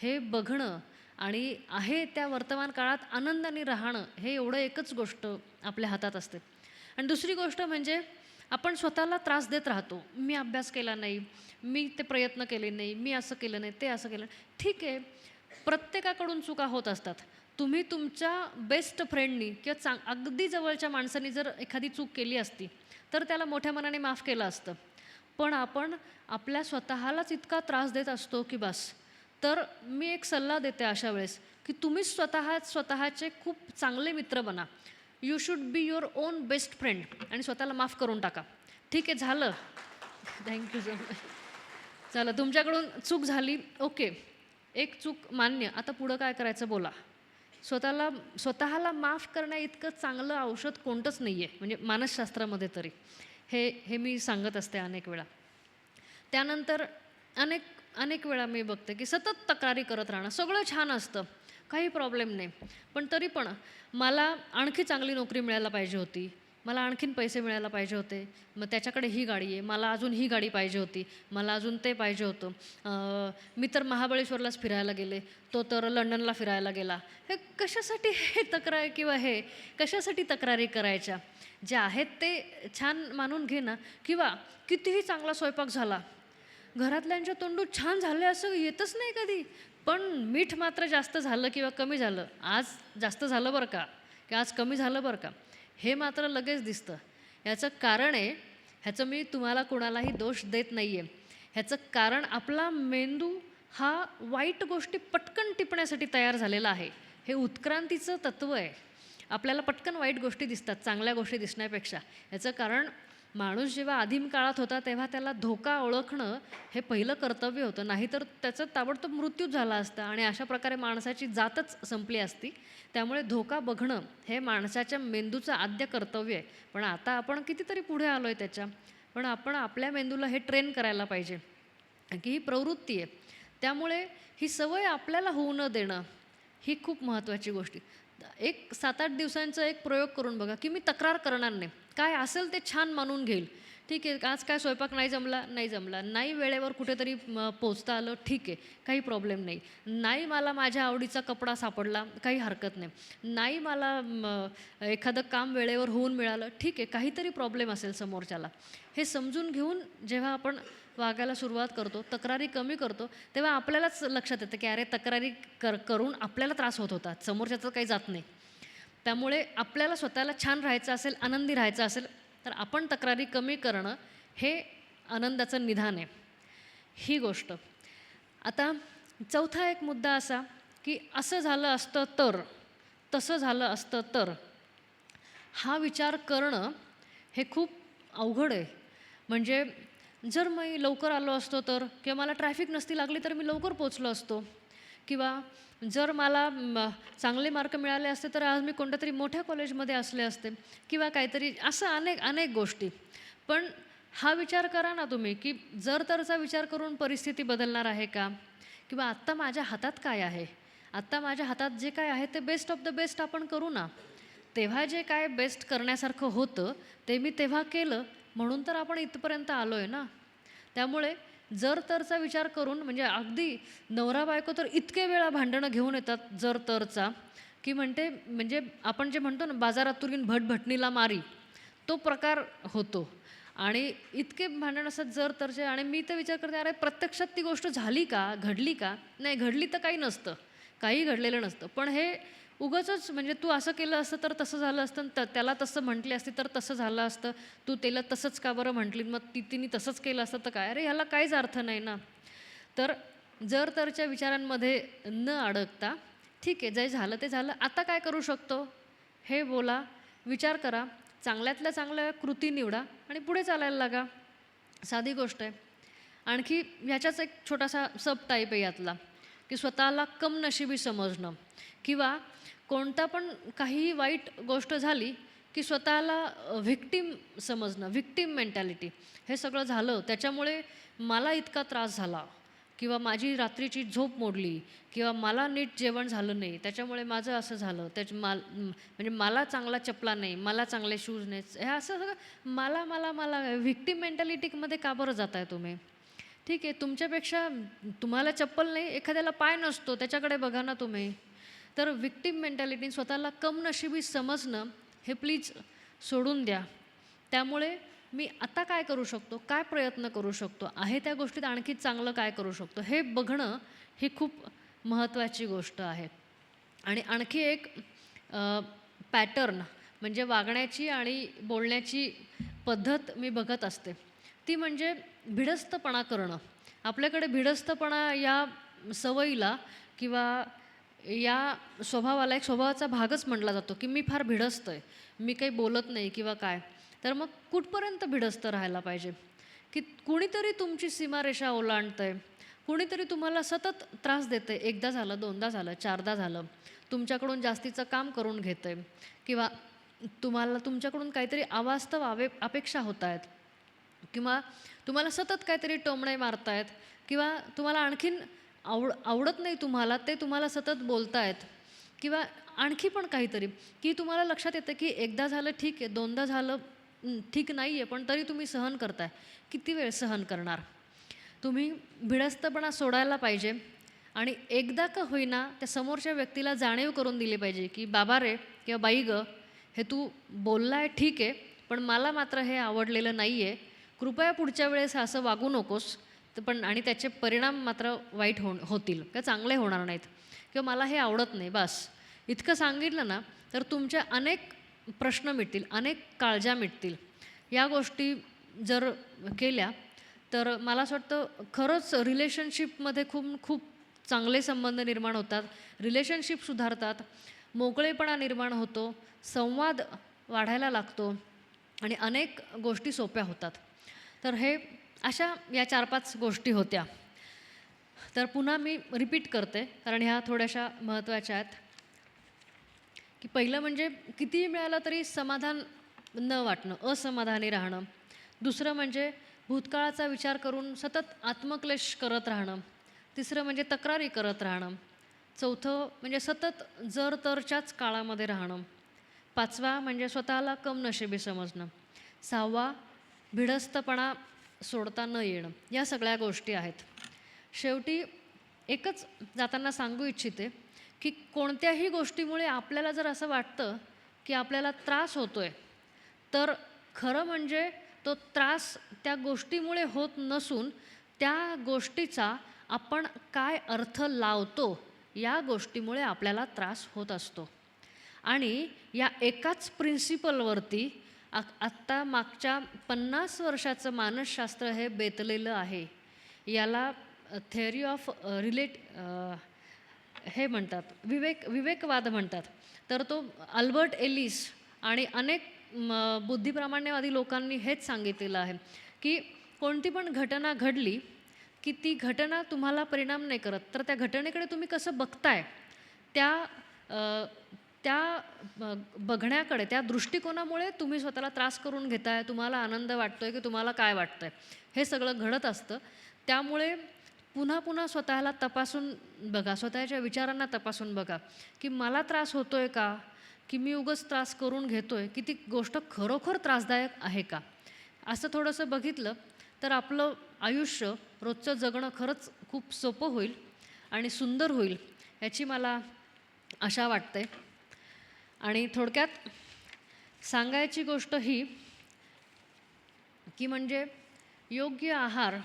हे बघणं आणि आहे त्या वर्तमान काळात आनंदाने राहणं, हे एवढं एकच गोष्ट आपल्या हातात असते. आणि दुसरी गोष्ट म्हणजे आपण स्वतःला त्रास देत राहतो. मी अभ्यास केला नाही, मी ते प्रयत्न केले नाही, मी असं केलं नाही, ते असं केलं. ठीक आहे, प्रत्येकाकडून चुका होत असतात. तुम्ही तुमच्या बेस्ट फ्रेंडनी किंवा अगदी जवळच्या माणसांनी जर एखादी चूक केली असती तर त्याला मोठ्या मनाने माफ केलं असतं. पण आपण आपल्या स्वतःलाच इतका त्रास देत असतो की बस. तर मी एक सल्ला देते अशा वेळेस की तुम्हीच स्वतःचे खूप चांगले मित्र बना. You should be your on best friend आणि स्वतःला माफ करून टाका. ठीक आहे, झालं. Thank you so much. चला, तुमच्याकडून चूक झाली, ओके, एक चूक मान्य. आता पुढं काय करायचं बोला. स्वतःला माफ करण्या इतकं चांगलं औषध कोणतंच नाही आहे, म्हणजे मानसशास्त्रामध्ये तरी. हे मी सांगत असते अनेक वेळा. त्यानंतर अनेक वेळा मी बघते की सतत तक्रारी करत राहणं. सगळं छान असतं, काही प्रॉब्लेम नाही, पण तरी पण मला आणखी चांगली नोकरी मिळायला पाहिजे होती, मला आणखीन पैसे मिळायला पाहिजे होते, मग त्याच्याकडे ही गाडी आहे, मला अजून ही गाडी पाहिजे होती, मला अजून ते पाहिजे होतं. मी तर महाबळेश्वरलाच फिरायला गेले, तो तर लंडनला फिरायला गेला. हे कशासाठी हे तक्रार किंवा हे कशासाठी तक्रारी करायच्या. जे आहेत ते छान मानून घे ना. किंवा कितीही चांगला स्वयंपाक झाला, घरातल्यांच्या तोंडून छान झालं असं येतच नाही कधी, पण मीठ मात्र जास्त झालं किंवा कमी झालं. आज जास्त झालं बरं का, की आज कमी झालं बरं का, हे मात्र लगेच दिसतं. ह्याचं कारण आहे, ह्याचं मी तुम्हाला कोणालाही दोष देत नाही आहे. ह्याचं कारण आपला मेंदू हा वाईट गोष्टी पटकन टिपण्यासाठी तयार झालेला आहे. हे उत्क्रांतीचं तत्त्व आहे. आपल्याला पटकन वाईट गोष्टी दिसतात चांगल्या गोष्टी दिसण्यापेक्षा. याचं कारण माणूस जेव्हा आदिम काळात होता तेव्हा त्याला धोका ओळखणं हे पहिलं कर्तव्य होतं. नाहीतर त्याचा ताबडतोब मृत्यूच झाला असता आणि अशा प्रकारे माणसाची जातच संपली असती. त्यामुळे धोका बघणं हे माणसाच्या मेंदूचं आद्य कर्तव्य आहे. पण आता आपण कितीतरी पुढे आलो आहे त्याच्या. पण आपण आपल्या मेंदूला हे ट्रेन करायला पाहिजे की ही प्रवृत्ती आहे. त्यामुळे ही सवय आपल्याला होऊ न देणं ही खूप महत्त्वाची गोष्ट आहे. एक 7-8 दिवसांचा एक प्रयोग करून बघा की मी तक्रार करणार नाही. काय असेल ते छान मानून घेईल. ठीक आहे, आज काय स्वयंपाक नाही जमला, नाही जमला. नाही वेळेवर कुठेतरी पोहोचता आलं, ठीक आहे, काही प्रॉब्लेम नाही. नाही मला माझ्या आवडीचा कपडा सापडला, काही हरकत नाही. नाही मला एखादं काम वेळेवर होऊन मिळालं, ठीक आहे, काहीतरी प्रॉब्लेम असेल समोरच्याला. हे समजून घेऊन जेव्हा आपण वागायला सुरुवात करतो, तक्रारी कमी करतो, तेव्हा आपल्यालाच लक्षात येतं की अरे तक्रारी करून आपल्याला त्रास होत होता, समोरच्याचं काही जात नाही. त्यामुळे आपल्याला स्वतःला छान राहायचं असेल, आनंदी राहायचं असेल, तर आपण तक्रारी कमी करणं हे आनंदाचं निधान आहे. ही गोष्ट. आता चौथा एक मुद्दा असा की असं झालं असतं तर, तसं झालं असतं तर, हा विचार करणं हे खूप अवघड आहे. म्हणजे जर मी लवकर आलो असतो तर, किंवा मला ट्रॅफिक नसती लागली तर मी लवकर पोचलो असतो, किंवा जर मला चांगले मार्क मिळाले असते तर आज मी कोणत्यातरी मोठ्या कॉलेजमध्ये असले असते, किंवा काहीतरी असं अनेक अनेक गोष्टी. पण हा विचार करा ना तुम्ही की जर तरचा विचार करून परिस्थिती बदलणार आहे का? किंवा आत्ता माझ्या हातात काय आहे? आत्ता माझ्या हातात जे काय आहे ते बेस्ट ऑफ द बेस्ट आपण करू ना. तेव्हा जे काय बेस्ट करण्यासारखं होतं ते मी तेव्हा केलं, म्हणून तर आपण इथपर्यंत आलो आहे ना. त्यामुळे जर तरचा विचार करून, म्हणजे अगदी नवरा बायको तर इतके वेळा भांडणं घेऊन येतात जर तरचा, की म्हणजे आपण जे म्हणतो ना बाजारातून भटभटणीला मारी, तो प्रकार होतो. आणि इतके भांडण असतात जर तरचे. आणि मी तर विचार करते अरे प्रत्यक्षात ती गोष्ट झाली का, घडली का? नाही, घडली तर काही नसतं, काही घडलेलं नसतं. पण हे उगाचच, म्हणजे तू असं केलं असतं तर तसं झालं असतं, त्याला तसं म्हटली असती तर तसं झालं असतं, तू त्याला तसंच का बरं म्हटली, मग तिने तसंच केलं असतं तर काय? अरे ह्याला काहीच अर्थ नाही ना. तर जर तरच्या विचारांमध्ये न अडकता, ठीक आहे, जे झालं ते झालं, आता काय करू शकतो हे बोला, विचार करा, चांगल्यातल्या चांगल्या कृती निवडा आणि पुढे चालायला लागा. साधी गोष्ट आहे. आणखी ह्याच्याच एक छोटासा सब टाईप आहे यातला, की स्वतःला कमनशिबी समजणं, किंवा कोणता पण काहीही वाईट गोष्ट झाली की स्वतःला व्हिक्टीम समजणं, व्हिक्टीम मेंटॅलिटी. हे सगळं झालं त्याच्यामुळे मला इतका त्रास झाला, किंवा माझी रात्रीची झोप मोडली, किंवा मला नीट जेवण झालं नाही त्याच्यामुळे माझं असं झालं, म्हणजे मला चांगला चपला नाही, मला चांगले शूज नाही, हे असं सगळं मला व्हिक्टीम मेंटॅलिटीमध्ये का बरं जाताय तुम्ही? ठीक आहे, तुमच्यापेक्षा तुम्हाला चप्पल नाही, एखाद्याला पाय नसतो, त्याच्याकडे बघा ना तुम्ही. तर व्हिक्टीम मेंटॅलिटी, स्वतःला कमनशिबी समजणं हे प्लीज सोडून द्या. त्यामुळे मी आता काय करू शकतो, काय प्रयत्न करू शकतो, आहे त्या गोष्टीत आणखी चांगलं काय करू शकतो, हे बघणं ही खूप महत्त्वाची गोष्ट आहे. आणि आणखी एक पॅटर्न, म्हणजे वागण्याची आणि बोलण्याची पद्धत मी बघत असते, ती म्हणजे भिडस्तपणा करणं. आपल्याकडे भिडस्तपणा या सवयीला किंवा या स्वभावाला एक स्वभावाचा भागच म्हटला जातो, की मी फार भिडस्त आहे, मी काही बोलत नाही किंवा काय. तर मग कुठपर्यंत भिडस्त राहायला पाहिजे? की कुणीतरी तुमची सीमारेषा ओलांडतं आहे, कुणीतरी तुम्हाला सतत त्रास देतं आहे, एकदा झालं, दोनदा झालं, चारदा झालं, तुमच्याकडून जास्तीचं काम करून घेतं आहे, किंवा तुम्हाला तुमच्याकडून काहीतरी अवास्तव अपेक्षा होत आहेत, किंवा तुम्हाला सतत काहीतरी टोमणे मारतायत, किंवा तुम्हाला आणखीन आवडत नाही तुम्हाला, ते तुम्हाला सतत बोलतायत, किंवा आणखी पण काहीतरी, की तुम्हाला लक्षात येतं की एकदा झालं ठीक आहे, दोनदा झालं ठीक नाही आहे, पण तरी तुम्ही सहन करताय. किती वेळ सहन करणार? तुम्ही भिडस्तपणा सोडायला पाहिजे आणि एकदा का होईना त्या समोरच्या व्यक्तीला जाणीव करून दिली पाहिजे की बाबा रे किंवा बाई गं, हे तू बोललाय ठीक आहे, पण मला मात्र हे आवडलेलं नाही आहे, कृपया पुढच्या वेळेस असं वागू नकोस. पण आणि त्याचे परिणाम मात्र वाईट होतील, किंवा चांगले होणार नाहीत, किंवा मला हे आवडत नाही, बस इतकं सांगितलं ना तर तुमचे अनेक प्रश्न मिटतील, अनेक काळज्या मिटतील. या गोष्टी जर केल्या तर मला असं वाटतं खरंच रिलेशनशिपमध्ये खूप खूप चांगले संबंध निर्माण होतात, रिलेशनशिप सुधारतात, मोकळेपणा निर्माण होतो, संवाद वाढायला लागतो आणि अनेक गोष्टी सोप्या होतात. तर हे अशा या 4-5 गोष्टी होत्या. तर पुन्हा मी रिपीट करते कारण ह्या थोड्याशा महत्त्वाच्या आहेत, की पहिलं म्हणजे कितीही मिळालं तरी समाधान न वाटणं, असमाधानी राहणं. दुसरं म्हणजे भूतकाळाचा विचार करून सतत आत्मक्लेश करत राहणं. तिसरं म्हणजे तक्रारी करत राहणं. चौथं म्हणजे सतत जर तरच्याच काळामध्ये राहणं. पाचवा म्हणजे स्वतःला कमनशिबी समजणं. सहावा भिडस्तपणा सोडता न येणं. या सगळ्या गोष्टी आहेत. शेवटी एकच जाताना सांगू इच्छिते, की कोणत्याही गोष्टीमुळे आपल्याला जर असं वाटतं, की आपल्याला त्रास होतोय, तर खरं म्हणजे तो त्रास त्या गोष्टीमुळे होत नसून त्या गोष्टीचा आपण काय अर्थ लावतो, या गोष्टीमुळे आपल्याला त्रास होत असतो. आणि या एकाच प्रिन्सिपलवरती आत्ता मागच्या 50 वर्षाचं मानसशास्त्र हे बेतलेलं आहे. याला थेअरी ऑफ हे म्हणतात, विवेकवाद म्हणतात. तर तो अल्बर्ट एलिस आणि अनेक बुद्धिप्रामाण्यवादी लोकांनी हेच सांगितलेलं आहे, की कोणती पण घटना घडली, की ती घटना तुम्हाला परिणाम नाही करत, तर त्या घटनेकडे तुम्ही कसं बघताय, त्या अ, त्या बघण्याकडे, त्या दृष्टिकोनामुळे तुम्ही स्वतःला त्रास करून घेताय, तुम्हाला आनंद वाटतोय की तुम्हाला काय वाटतंय, हे सगळं घडत असतं. त्यामुळे पुन्हा पुन्हा स्वतःला तपासून बघा, स्वतःच्या विचारांना तपासून बघा, की मला त्रास होतोय का, की मी उगाच त्रास करून घेतोय, की ती गोष्ट खरोखर त्रासदायक आहे का. असं थोडंसं बघितलं तर आपलं आयुष्य रोजचं जगणं खरंच खूप सोपं होईल आणि सुंदर होईल, याची मला आशा वाटते. आणि थोडक्यात सांगायची गोष्ट ही, की म्हणजे योग्य आहार,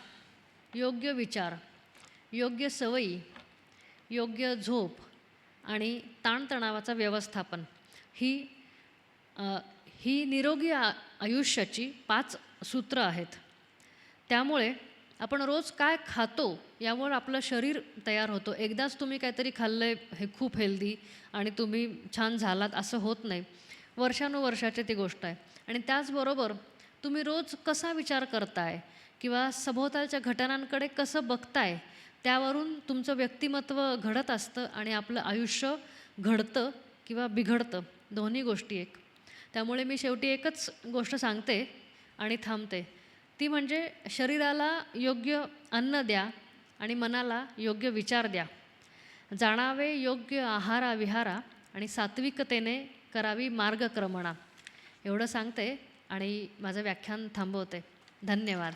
योग्य विचार, योग्य सवयी, योग्य झोप आणि ताणतणावाचं व्यवस्थापन ही अ, ही निरोगी आयुष्याची 5 सूत्र आहेत. त्यामुळे आपण रोज काय खातो यावर आपलं शरीर तयार होतं. एकदाच तुम्ही काहीतरी खाल्लं आहे, हे खूप हेल्दी आणि तुम्ही छान झालात असं होत नाही. वर्षानुवर्षाची ती गोष्ट आहे. आणि त्याचबरोबर तुम्ही रोज कसा विचार करताय किंवा सभोवतालच्या घटनांकडे कसं बघताय, त्यावरून तुमचं व्यक्तिमत्व घडत असतं आणि आपलं आयुष्य घडतं किंवा बिघडतं, दोन्ही गोष्टी एक. त्यामुळे मी शेवटी एकच गोष्ट सांगते आणि थांबते. ती म्हणजे शरीराला योग्य अन्न द्या आणि मनाला योग्य विचार द्या. जाणावे योग्य आहारा-विहारा आणि सात्विकतेने करावी मार्गक्रमणा. एवढं सांगते आणि माझं व्याख्यान थांबवते. धन्यवाद.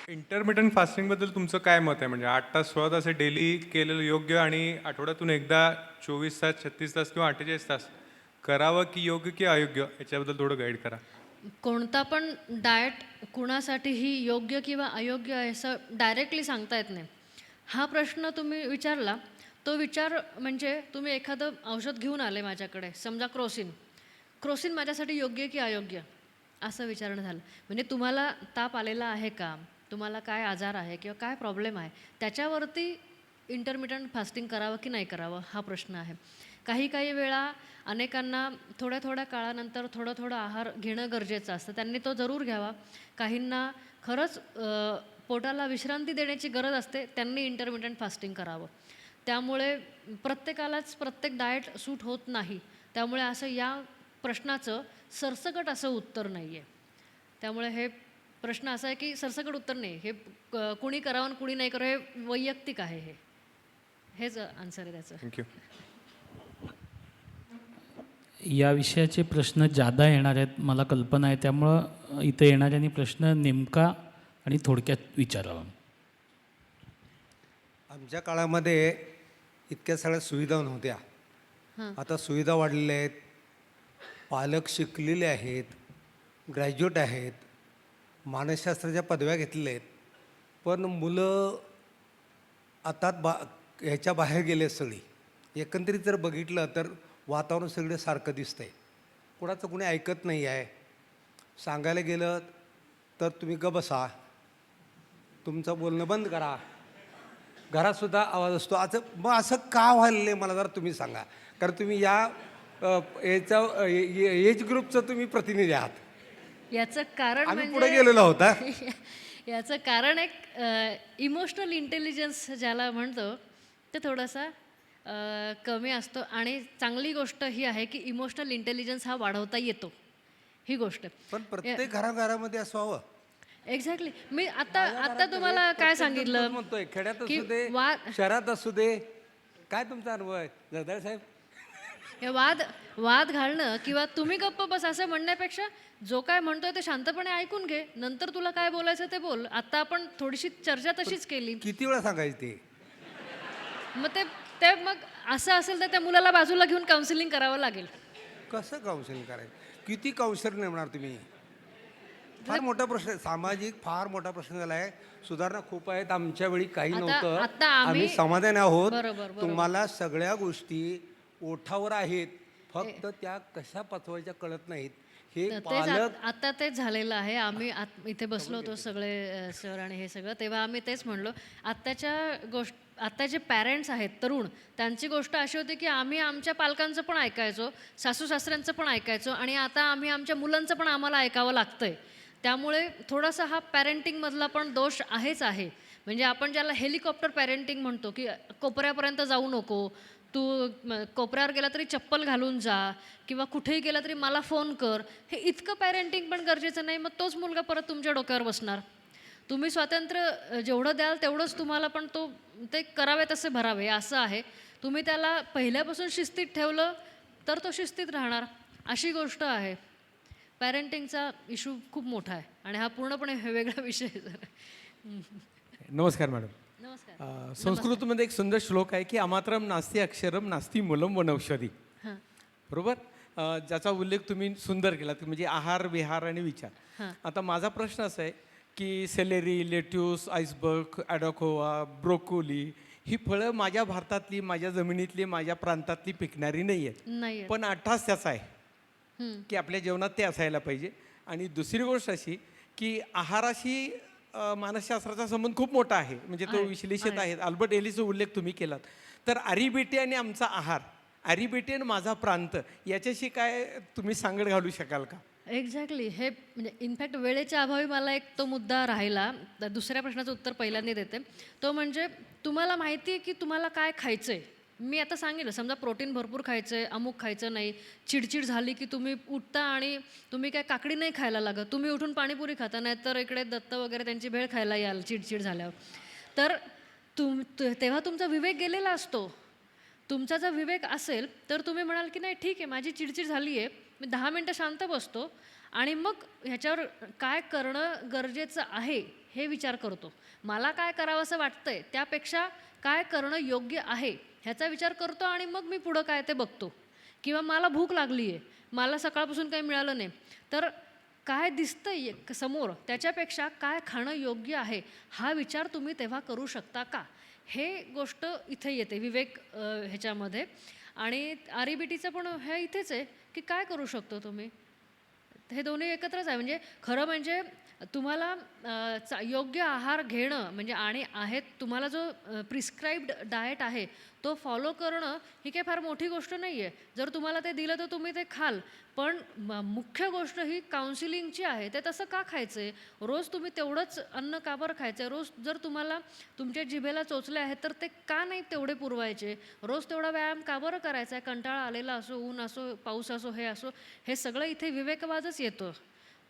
इंटरमिटंट फास्टिंगबद्दल तुमचं काय मत आहे? म्हणजे 8 तास 16 तास हे डेली केलेलं योग्य आणि आठवड्यातून एकदा 24 तास 36 तास किंवा 48 तास करावं की योग्य की अयोग्य, याच्याबद्दल थोडं गाईड करा. कोणता पण डाएट कुणासाठीही योग्य किंवा अयोग्य आहे असं डायरेक्टली सांगता येत नाही. हा प्रश्न तुम्ही विचारला, तो विचार म्हणजे तुम्ही एखादं औषध घेऊन आले माझ्याकडे, समजा क्रोसिन. क्रोसिन माझ्यासाठी योग्य की अयोग्य असं विचारणं झालं. म्हणजे तुम्हाला ताप आलेला आहे का? तुम्हाला काय आजार आहे किंवा काय प्रॉब्लेम आहे? त्याच्यावरती इंटरमिटंट फास्टिंग करावं की नाही करावं हा प्रश्न आहे. काही वेळा अनेकांना थोड्या थोड्या काळानंतर थोडं थोडं आहार घेणं गरजेचं असतं. त्यांनी तो जरूर घ्यावा. काहींना खरंच पोटाला विश्रांती देण्याची गरज असते, त्यांनी इंटरमिटंट फास्टिंग करावं. त्यामुळे प्रत्येकालाच प्रत्येक डाएट सूट होत नाही. त्यामुळे असं या प्रश्नाचं सरसकट असं उत्तर नाही आहे. त्यामुळे हे प्रश्न असा आहे की सरसकट उत्तर नाही. हे कुणी करावं आणि कुणी नाही करावं हे वैयक्तिक आहे. हेच आन्सर आहे त्याचं. थँक्यू. या विषयाचे प्रश्न जादा येणार आहेत मला कल्पना आहे, त्यामुळं इथं येणाऱ्यांनी प्रश्न नेमका आणि थोडक्यात विचारावा. आमच्या काळामध्ये इतक्या सगळ्या सुविधा नव्हत्या. आता सुविधा वाढलेल्या आहेत. पालक शिकलेले आहेत, ग्रॅज्युएट आहेत, मानसशास्त्राच्या पदव्या घेतलेल्या आहेत. पण मुलं आता ह्याच्या बाहेर गेले सगळी. एकंदरीत जर बघितलं तर वातावरण सगळं सारखं दिसतंय. कुणाचं कुणी ऐकत नाही आहे. सांगायला गेलं तर तुम्ही ग बसा, तुमचं बोलणं बंद करा, घरातसुद्धा आवाज असतो. मग असं का व्हायला मला जरा तुम्ही सांगा. कारण तुम्ही या याचा एज ग्रुपचं तुम्ही प्रतिनिधी आहात. याचं कारण आम्ही म्हणजे पुढे गेलेलो होता. याचं कारण एक इमोशनल इंटेलिजन्स ज्याला म्हणतो ते थोडासा कमी असतो. आणि चांगली गोष्ट ही आहे की इमोशनल इंटेलिजन्स हा वाढवता येतो, ही गोष्ट. पण प्रत्येक घराघरामध्ये असं हवं. एक्झॅक्टली. मी आता तुम्हाला काय सांगितलं म्हणतोय, खेड्यात की असू दे, शहरात असू दे. काय तुमचा अनुभव आहे जगदाळ साहेब? हे वाद घालणं किंवा तुम्ही गप्प बस असं म्हणण्यापेक्षा जो काय म्हणतोय ते शांतपणे ऐकून घे, नंतर तुला काय बोलायचं ते बोल. आता आपण थोडीशी चर्चा तशीच केली. किती वेळा सांगायचं ते? मग ते मग असं असेल तर त्या मुलाला बाजूला घेऊन काउन्सिलिंग करावं लागेल. कसं काउन्सिलिंग करायचं? किती काउन्सिलर नेमणार तुम्ही? फार मोठा प्रश्न, सामाजिक फार मोठा प्रश्न झाला आहे. सुधारणा खूप आहेत. आमच्या वेळी काही आता नव्हतं. आम्ही समाधानी आहोत. बरोबर. तुम्हाला सगळ्या गोष्टी ओठावर आहेत, फक्त त्या कशा पचवायच्या कळत नाहीत. हे पालक आता तेच झालेलं आहे. आम्ही इथे बसलो होतो सगळे सर आणि हे सगळं, तेव्हा आम्ही तेच म्हणलो आता जे पॅरेंट्स आहेत तरुण, त्यांची गोष्ट अशी होती की आम्ही आमच्या पालकांचं पण ऐकायचो, सासू सासऱ्यांचं पण ऐकायचो, आणि आता आम्ही आमच्या मुलांचं पण आम्हाला ऐकावं लागतंय. त्यामुळे थोडासा हा पॅरेंटिंगमधला पण दोष आहेच आहे. म्हणजे आपण ज्याला हेलिकॉप्टर पॅरेंटिंग म्हणतो की कोपऱ्यापर्यंत जाऊ नको, तू कोपऱ्यावर गेला तरी चप्पल घालून जा, किंवा कुठेही गेला तरी मला फोन कर, हे इतकं पॅरेंटिंग पण गरजेचं नाही. मग तोच मुलगा परत तुमच्या डोक्यावर बसणार. तुम्ही स्वातंत्र्य जेवढं द्याल तेवढंच तुम्हाला पण ते करावे तसे भरावे असं आहे. तुम्ही त्याला पहिल्यापासून शिस्तीत ठेवलं तर तो शिस्तीत राहणार, अशी गोष्ट आहे. पॅरेंटिंगचा इश्यू खूप मोठा आहे आणि हा पूर्णपणे वेगळा विषय आहे. नमस्कार मॅडम. नमस्कार. संस्कृतमध्ये एक सुंदर श्लोक आहे की अमात्रम नास्ती अक्षरम नास्ती मूलम वनौषधी. हां बरोबर. ज्याचा उल्लेख तुम्ही सुंदर केला, म्हणजे आहार विहार आणि विचार. हां. आता माझा प्रश्न असा आहे की सेलेरी, लेट्यूस, आईसबर्ग, ॲडोकोवा, ब्रोकोली ही फळं माझ्या भारतातली, माझ्या जमिनीतली, माझ्या प्रांतातली पिकणारी नाही आहेत. नाही पण अट्टास त्याचा आहे की आपल्या जेवणात ते असायला पाहिजे. आणि दुसरी गोष्ट अशी की आहाराशी मानसशास्त्राचा संबंध खूप मोठा आहे, म्हणजे तो विश्लेषित आहे. अल्बर्ट एलिसचा उल्लेख तुम्ही केलात. तर अरिबेटी आणि आमचा आहार, अरिबेटी आणि माझा प्रांत, याच्याशी काय तुम्ही सांगड घालू शकाल का? एक्झॅक्टली. हे म्हणजे इनफॅक्ट वेळेच्या अभावी मला एक तो मुद्दा राहिला. दुसऱ्या प्रश्नाचं उत्तर पहिल्यांदा देते. तो म्हणजे तुम्हाला माहिती आहे की तुम्हाला काय खायचं आहे. मी आता सांगितलं, समजा प्रोटीन भरपूर खायचं आहे, अमुक खायचं नाही, चिडचिड झाली की तुम्ही उठता आणि तुम्ही काय काकडी नाही खायला लागत, तुम्ही उठून पाणीपुरी खाता, नाही तर इकडे दत्त वगैरे त्यांची भेळ खायला याल चिडचिड झाल्यावर. तर तेव्हा तुमचा विवेक गेलेला असतो. तुमचा जर विवेक असेल तर तुम्ही म्हणाल की नाही ठीक आहे, माझी चिडचिड झाली आहे, मी 10 मिनटं शांत बसतो आणि मग ह्याच्यावर काय करणं गरजेचं आहे हे विचार करतो. मला काय करावं असं वाटतंय त्यापेक्षा काय करणं योग्य आहे ह्याचा विचार करतो, आणि मग मी पुढं काय ते बघतो. किंवा मला भूक लागली आहे, मला सकाळपासून काही मिळालं नाही, तर काय दिसतंय समोर त्याच्यापेक्षा काय खाणं योग्य आहे हा विचार तुम्ही तेव्हा करू शकता का, हे गोष्ट इथे येते विवेक ह्याच्यामध्ये. आणि आरिबीटीचं पण हे इथेच आहे की काय करू शकतो तुम्ही. हे दोन्ही एकत्रच आहे. म्हणजे खरं म्हणजे तुम्हाला योग्य आहार घेणं म्हणजे आणि आहेत तुम्हाला जो प्रिस्क्राईब्ड डाएट आहे तो फॉलो करणं ही काही फार मोठी गोष्ट नाही आहे. जर तुम्हाला ते दिलं तर तुम्ही ते खाल. पण मुख्य गोष्ट ही काउन्सिलिंगची आहे. ते तसं का खायचं आहे, रोज तुम्ही तेवढंच अन्न का बरं खायचं आहे, रोज जर तुम्हाला तुमच्या जिभेला चोचले आहेत तर ते का नाही तेवढे पुरवायचे, रोज तेवढा व्यायाम का बरं करायचा आहे, कंटाळा आलेला असो, ऊन असो, पाऊस असो, हे असो, हे सगळं इथे विवेकवादच येतो.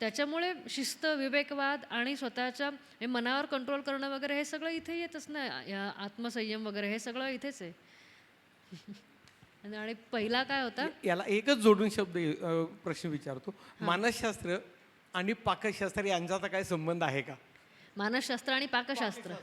त्याच्यामुळे शिस्त, विवेकवाद आणि स्वतःच्या मनावर कंट्रोल करणं वगैरे हे सगळं इथे येतच ना. आत्मसंयम वगैरे हे सगळं इथेच आहे. आणि पहिला काय होता, याला एकच जोडून प्रश्न विचारतो. मानसशास्त्र आणि पाकशास्त्र यांचा काय संबंध आहे का? मानसशास्त्र आणि पाकशास्त्र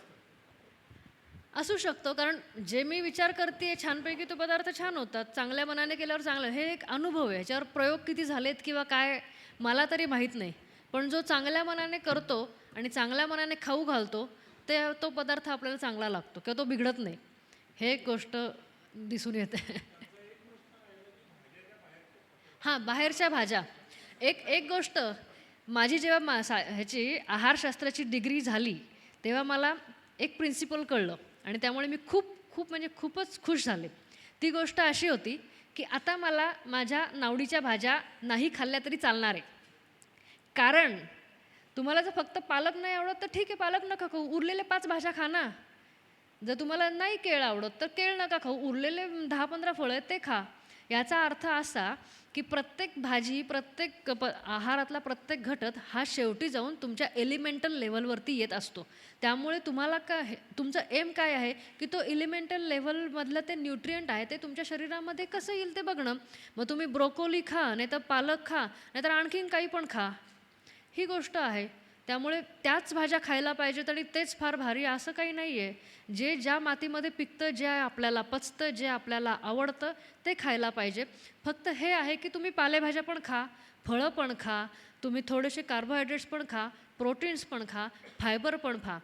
असू शकतो. कारण जे मी विचार करते छानपैकी तो पदार्थ छान होतात, चांगल्या मनाने केल्यावर चांगलं, हे एक अनुभव आहे. ह्याच्यावर प्रयोग किती झालेत किंवा काय मला तरी माहीत नाही. पण जो चांगल्या मनाने करतो आणि चांगल्या मनाने खाऊ घालतो तो पदार्थ आपल्याला चांगला लागतो किंवा तो बिघडत नाही. हे एक गोष्ट दिसून येते. हां, बाहेरच्या भाज्या. एक एक गोष्ट माझी जेव्हा ह्याची आहारशास्त्राची डिग्री झाली, तेव्हा मला एक प्रिन्सिपल कळलं आणि त्यामुळे मी खूप खूप म्हणजे खूपच खुश झाले. ती गोष्ट अशी होती, की आता मला माझ्या नावडीच्या भाज्या नाही खाल्ल्या तरी चालणार आहे. कारण तुम्हाला जर फक्त पालक नाही आवडत तर ठीक आहे, पालक नका खाऊ. उरलेले 5 भाज्या खा ना. जर तुम्हाला नाही केळ आवडत तर केळ नका खाऊ. उरलेले 10-15 फळं आहेत ते खा. याचा अर्थ असा की प्रत्येक भाजी, प्रत्येक आहारातला प्रत्येक घटक हा शेवटी जाऊन तुमच्या एलिमेंटल लेव्हलवरती येत असतो. त्यामुळे तुम्हाला तुमचं एम काय आहे की तो एलिमेंटल लेव्हलमधलं ते न्यूट्रियंट आहे ते तुमच्या शरीरामध्ये कसं येईल ते बघणं. मग तुम्ही ब्रोकोली खा, नाहीतर पालक खा, नाहीतर आणखीन काही पण खा. ही गोष्ट आहे. त्यामुळे त्याच भाज्या खायला पाहिजेत आणि तेच फार भारी असं काही नाही आहे. जे ज्या मातीमध्ये पिकतं, जे आपल्याला पचतं, जे आपल्याला आवडतं ते खायला पाहिजे. फक्त हे आहे की तुम्ही पालेभाज्या पण खा, फळं पण खा, तुम्ही थोडेसे कार्बोहायड्रेट्स पण खा, प्रोटीन्स पण खा, फायबर पण खा.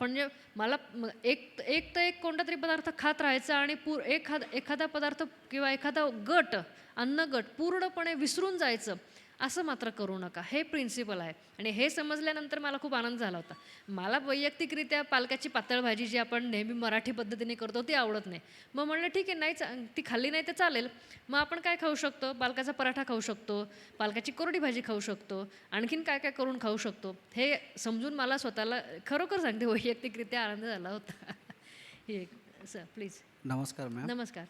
म्हणजे मला एक एक तर एक कोणता तरी पदार्थ खात राहायचा आणि एखादा पदार्थ किंवा एखादा अन्नगट पूर्णपणे विसरून जायचं असं मात्र करू नका. हे प्रिन्सिपल आहे आणि हे समजल्यानंतर मला खूप आनंद झाला होता. मला वैयक्तिकरित्या पालकाची पातळ भाजी जी आपण नेहमी मराठी पद्धतीने करतो ती आवडत नाही. मग म्हणलं ठीक आहे, ती खाल्ली नाही तर चालेल. मग आपण काय खाऊ शकतो? पालकाचा पराठा खाऊ शकतो, पालकाची कोरडी भाजी खाऊ शकतो, आणखीन काय काय करून खाऊ शकतो. हे समजून मला स्वतःला खरोखर सांगते वैयक्तिकरित्या आनंद झाला होता. हे सर प्लीज. नमस्कार मॅम. नमस्कार.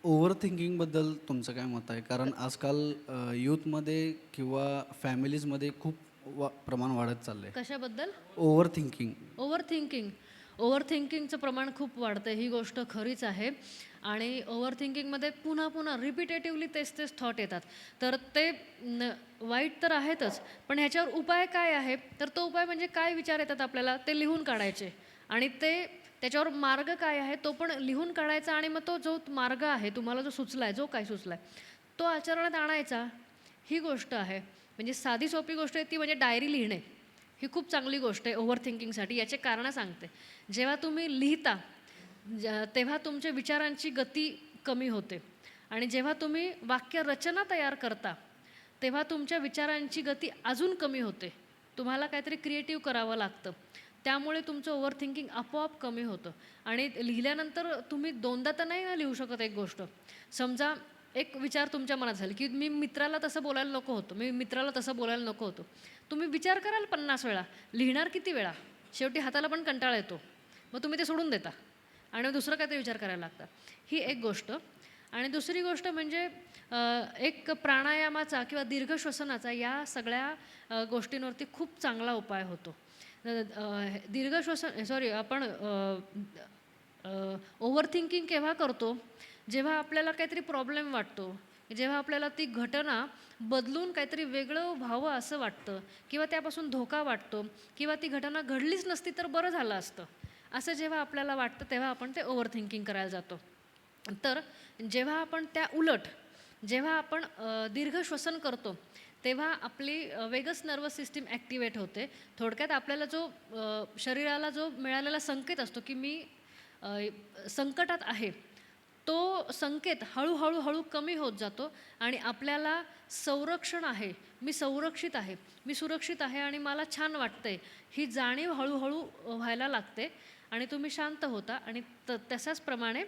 ओव्हर थिंकिंगबद्दल तुमचं काय मत आहे? कारण आजकाल यूथमध्ये किंवा फॅमिलीजमध्ये खूप प्रमाण वाढत चाललं आहे कशाबद्दल? Over thinking. ओव्हर थिंकिंगचं प्रमाण खूप वाढतं, ही गोष्ट खरीच आहे. आणि ओव्हर थिंकिंगमध्ये पुन्हा पुन्हा रिपिटेटिव्हली तेच थॉट येतात. तर ते वाईट तर आहेतच, पण ह्याच्यावर उपाय काय आहे? तर तो उपाय म्हणजे काय विचार येतात आपल्याला ते लिहून काढायचे आणि त्याच्यावर मार्ग काय आहे तो पण लिहून काढायचा आणि मग तो जो मार्ग आहे तुम्हाला जो काय सुचला आहे तो आचरणात आणायचा. ही गोष्ट आहे. म्हणजे साधी सोपी गोष्ट आहे ती म्हणजे डायरी लिहिणे. ही खूप चांगली गोष्ट आहे ओव्हर थिंकिंगसाठी. याचे कारणं सांगते. जेव्हा तुम्ही लिहिता तेव्हा तुमच्या विचारांची गती कमी होते आणि जेव्हा तुम्ही वाक्यरचना तयार करता तेव्हा तुमच्या विचारांची गती अजून कमी होते. तुम्हाला काहीतरी क्रिएटिव्ह करावं लागतं. त्यामुळे तुमचं ओव्हर थिंकिंग आपोआप कमी होतं. आणि लिहिल्यानंतर तुम्ही दोनदा तर नाही ना लिहू शकत एक गोष्ट. समजा एक विचार तुमच्या मनात झाले की मी मित्राला तसं बोलायला नको होतो. तुम्ही विचार कराल 50 वेळा, लिहिणार किती वेळा? शेवटी हाताला पण कंटाळा येतो. मग तुम्ही ते सोडून देता आणि दुसरं काहीतरी विचार करायला लागता. ही एक गोष्ट. आणि दुसरी गोष्ट म्हणजे एक प्राणायामाचा किंवा दीर्घ श्वसनाचा या सगळ्या गोष्टींवरती खूप चांगला उपाय होतो. दीर्घ श्वसन आपण ओव्हर थिंकिंग केव्हा करतो? जेव्हा आपल्याला काहीतरी प्रॉब्लेम वाटतो, जेव्हा आपल्याला ती घटना बदलून काहीतरी वेगळं व्हावं असं वाटतं किंवा त्यापासून धोका वाटतो किंवा ती घटना घडलीच नसती तर बरं झालं असतं असं जेव्हा आपल्याला वाटतं तेव्हा आपण ते ओव्हर थिंकिंग करायला जातो. तर जेव्हा आपण जेव्हा आपण दीर्घ श्वसन करतो तेव्हा आपली वेगस नर्वस सिस्टीम ॲक्टिवेट होते. थोडक्यात आपल्याला शरीराला जो मिळालेला संकेत असतो की मी संकटात आहे, तो संकेत हळूहळू कमी होत जातो आणि आपल्याला संरक्षण आहे, मी संरक्षित आहे, मी सुरक्षित आहे आणि मला छान वाटतंय ही जाणीव हळूहळू व्हायला लागते आणि तुम्ही शांत होता आणि तशाच प्रमाणे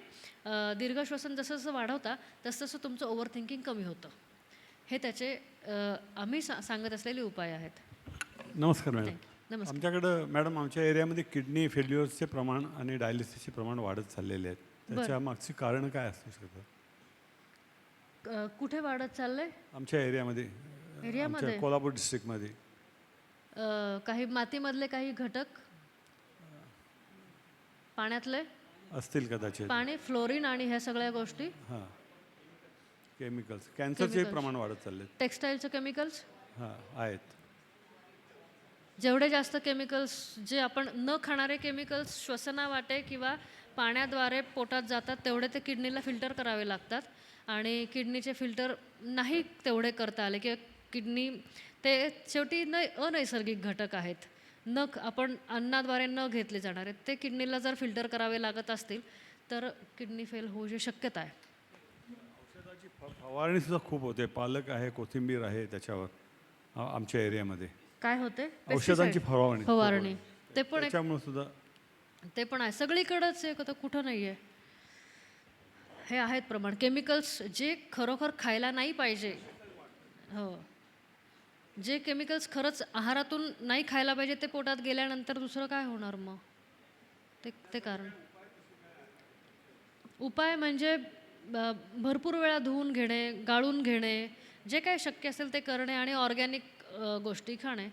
दीर्घ श्वसन जसं वाढवता तसं तुमचं ओव्हर थिंकिंग कमी होतं. हे त्याचे आम्ही सांगत असलेले उपाय आहेत. नमस्कार मॅडम. नमस्कार. आमच्याकडं मॅडम आमच्या एरियामध्ये किडनी फेल्युअर्सचे प्रमाण आणि डायलिसिसचे प्रमाण वाढत चाललेले आहेत. त्याच्या मागची कारणं काय असू शकतात? कुठे वाढत चाललंय? आमच्या एरियामध्ये आमच्या कोल्हापूर डिस्ट्रिक्टमध्ये काही मातीमधले काही घटक, पाण्यातले असतील कदाचित. पाणी, फ्लोरीन आणि ह्या सगळ्या गोष्टी. हां, केमिकल्स, कॅन्सरचे प्रमाण वाढत चालले आहेत. टेक्स्टाईलचे केमिकल्स हां आहेत. जेवढे जास्त केमिकल्स, जे आपण न खाणारे केमिकल्स श्वसनावाटे किंवा पाण्याद्वारे पोटात जातात तेवढे ते किडनीला फिल्टर करावे लागतात आणि किडनीचे फिल्टर नाही तेवढे करता आले किंवा किडनी ते शेवटी अनैसर्गिक घटक आहेत. आपण अन्नाद्वारे न घेतले जाणारे ते किडनीला जर फिल्टर करावे लागत असतील तर किडनी फेल होऊ शक्यता आहे. औषधाची फवारणी सुद्धा खूप होते. पालक आहे, कोथिंबीर आहे त्याच्यावर आमच्या एरियामध्ये. काय होते? औषधांची Pesticide. फवारणी ते पण एक त्याच्यामुळे सुद्धा ते पण आहे सगळीकडेच आहे, आता कुठं नाही आहे. हे आहेत प्रमाण केमिकल्स जे खरोखर खायला नाही पाहिजे. हो, जे केमिकल्स खरंच आहारातून नाही खायला पाहिजे ते पोटात गेल्यानंतर दुसरं काय होणार मग? ते ते कारण उपाय म्हणजे भरपूर वेळा धुवून घेणे, गाळून घेणे, जे काही शक्य असेल ते करणे आणि ऑर्गॅनिक गोष्टी खाणे.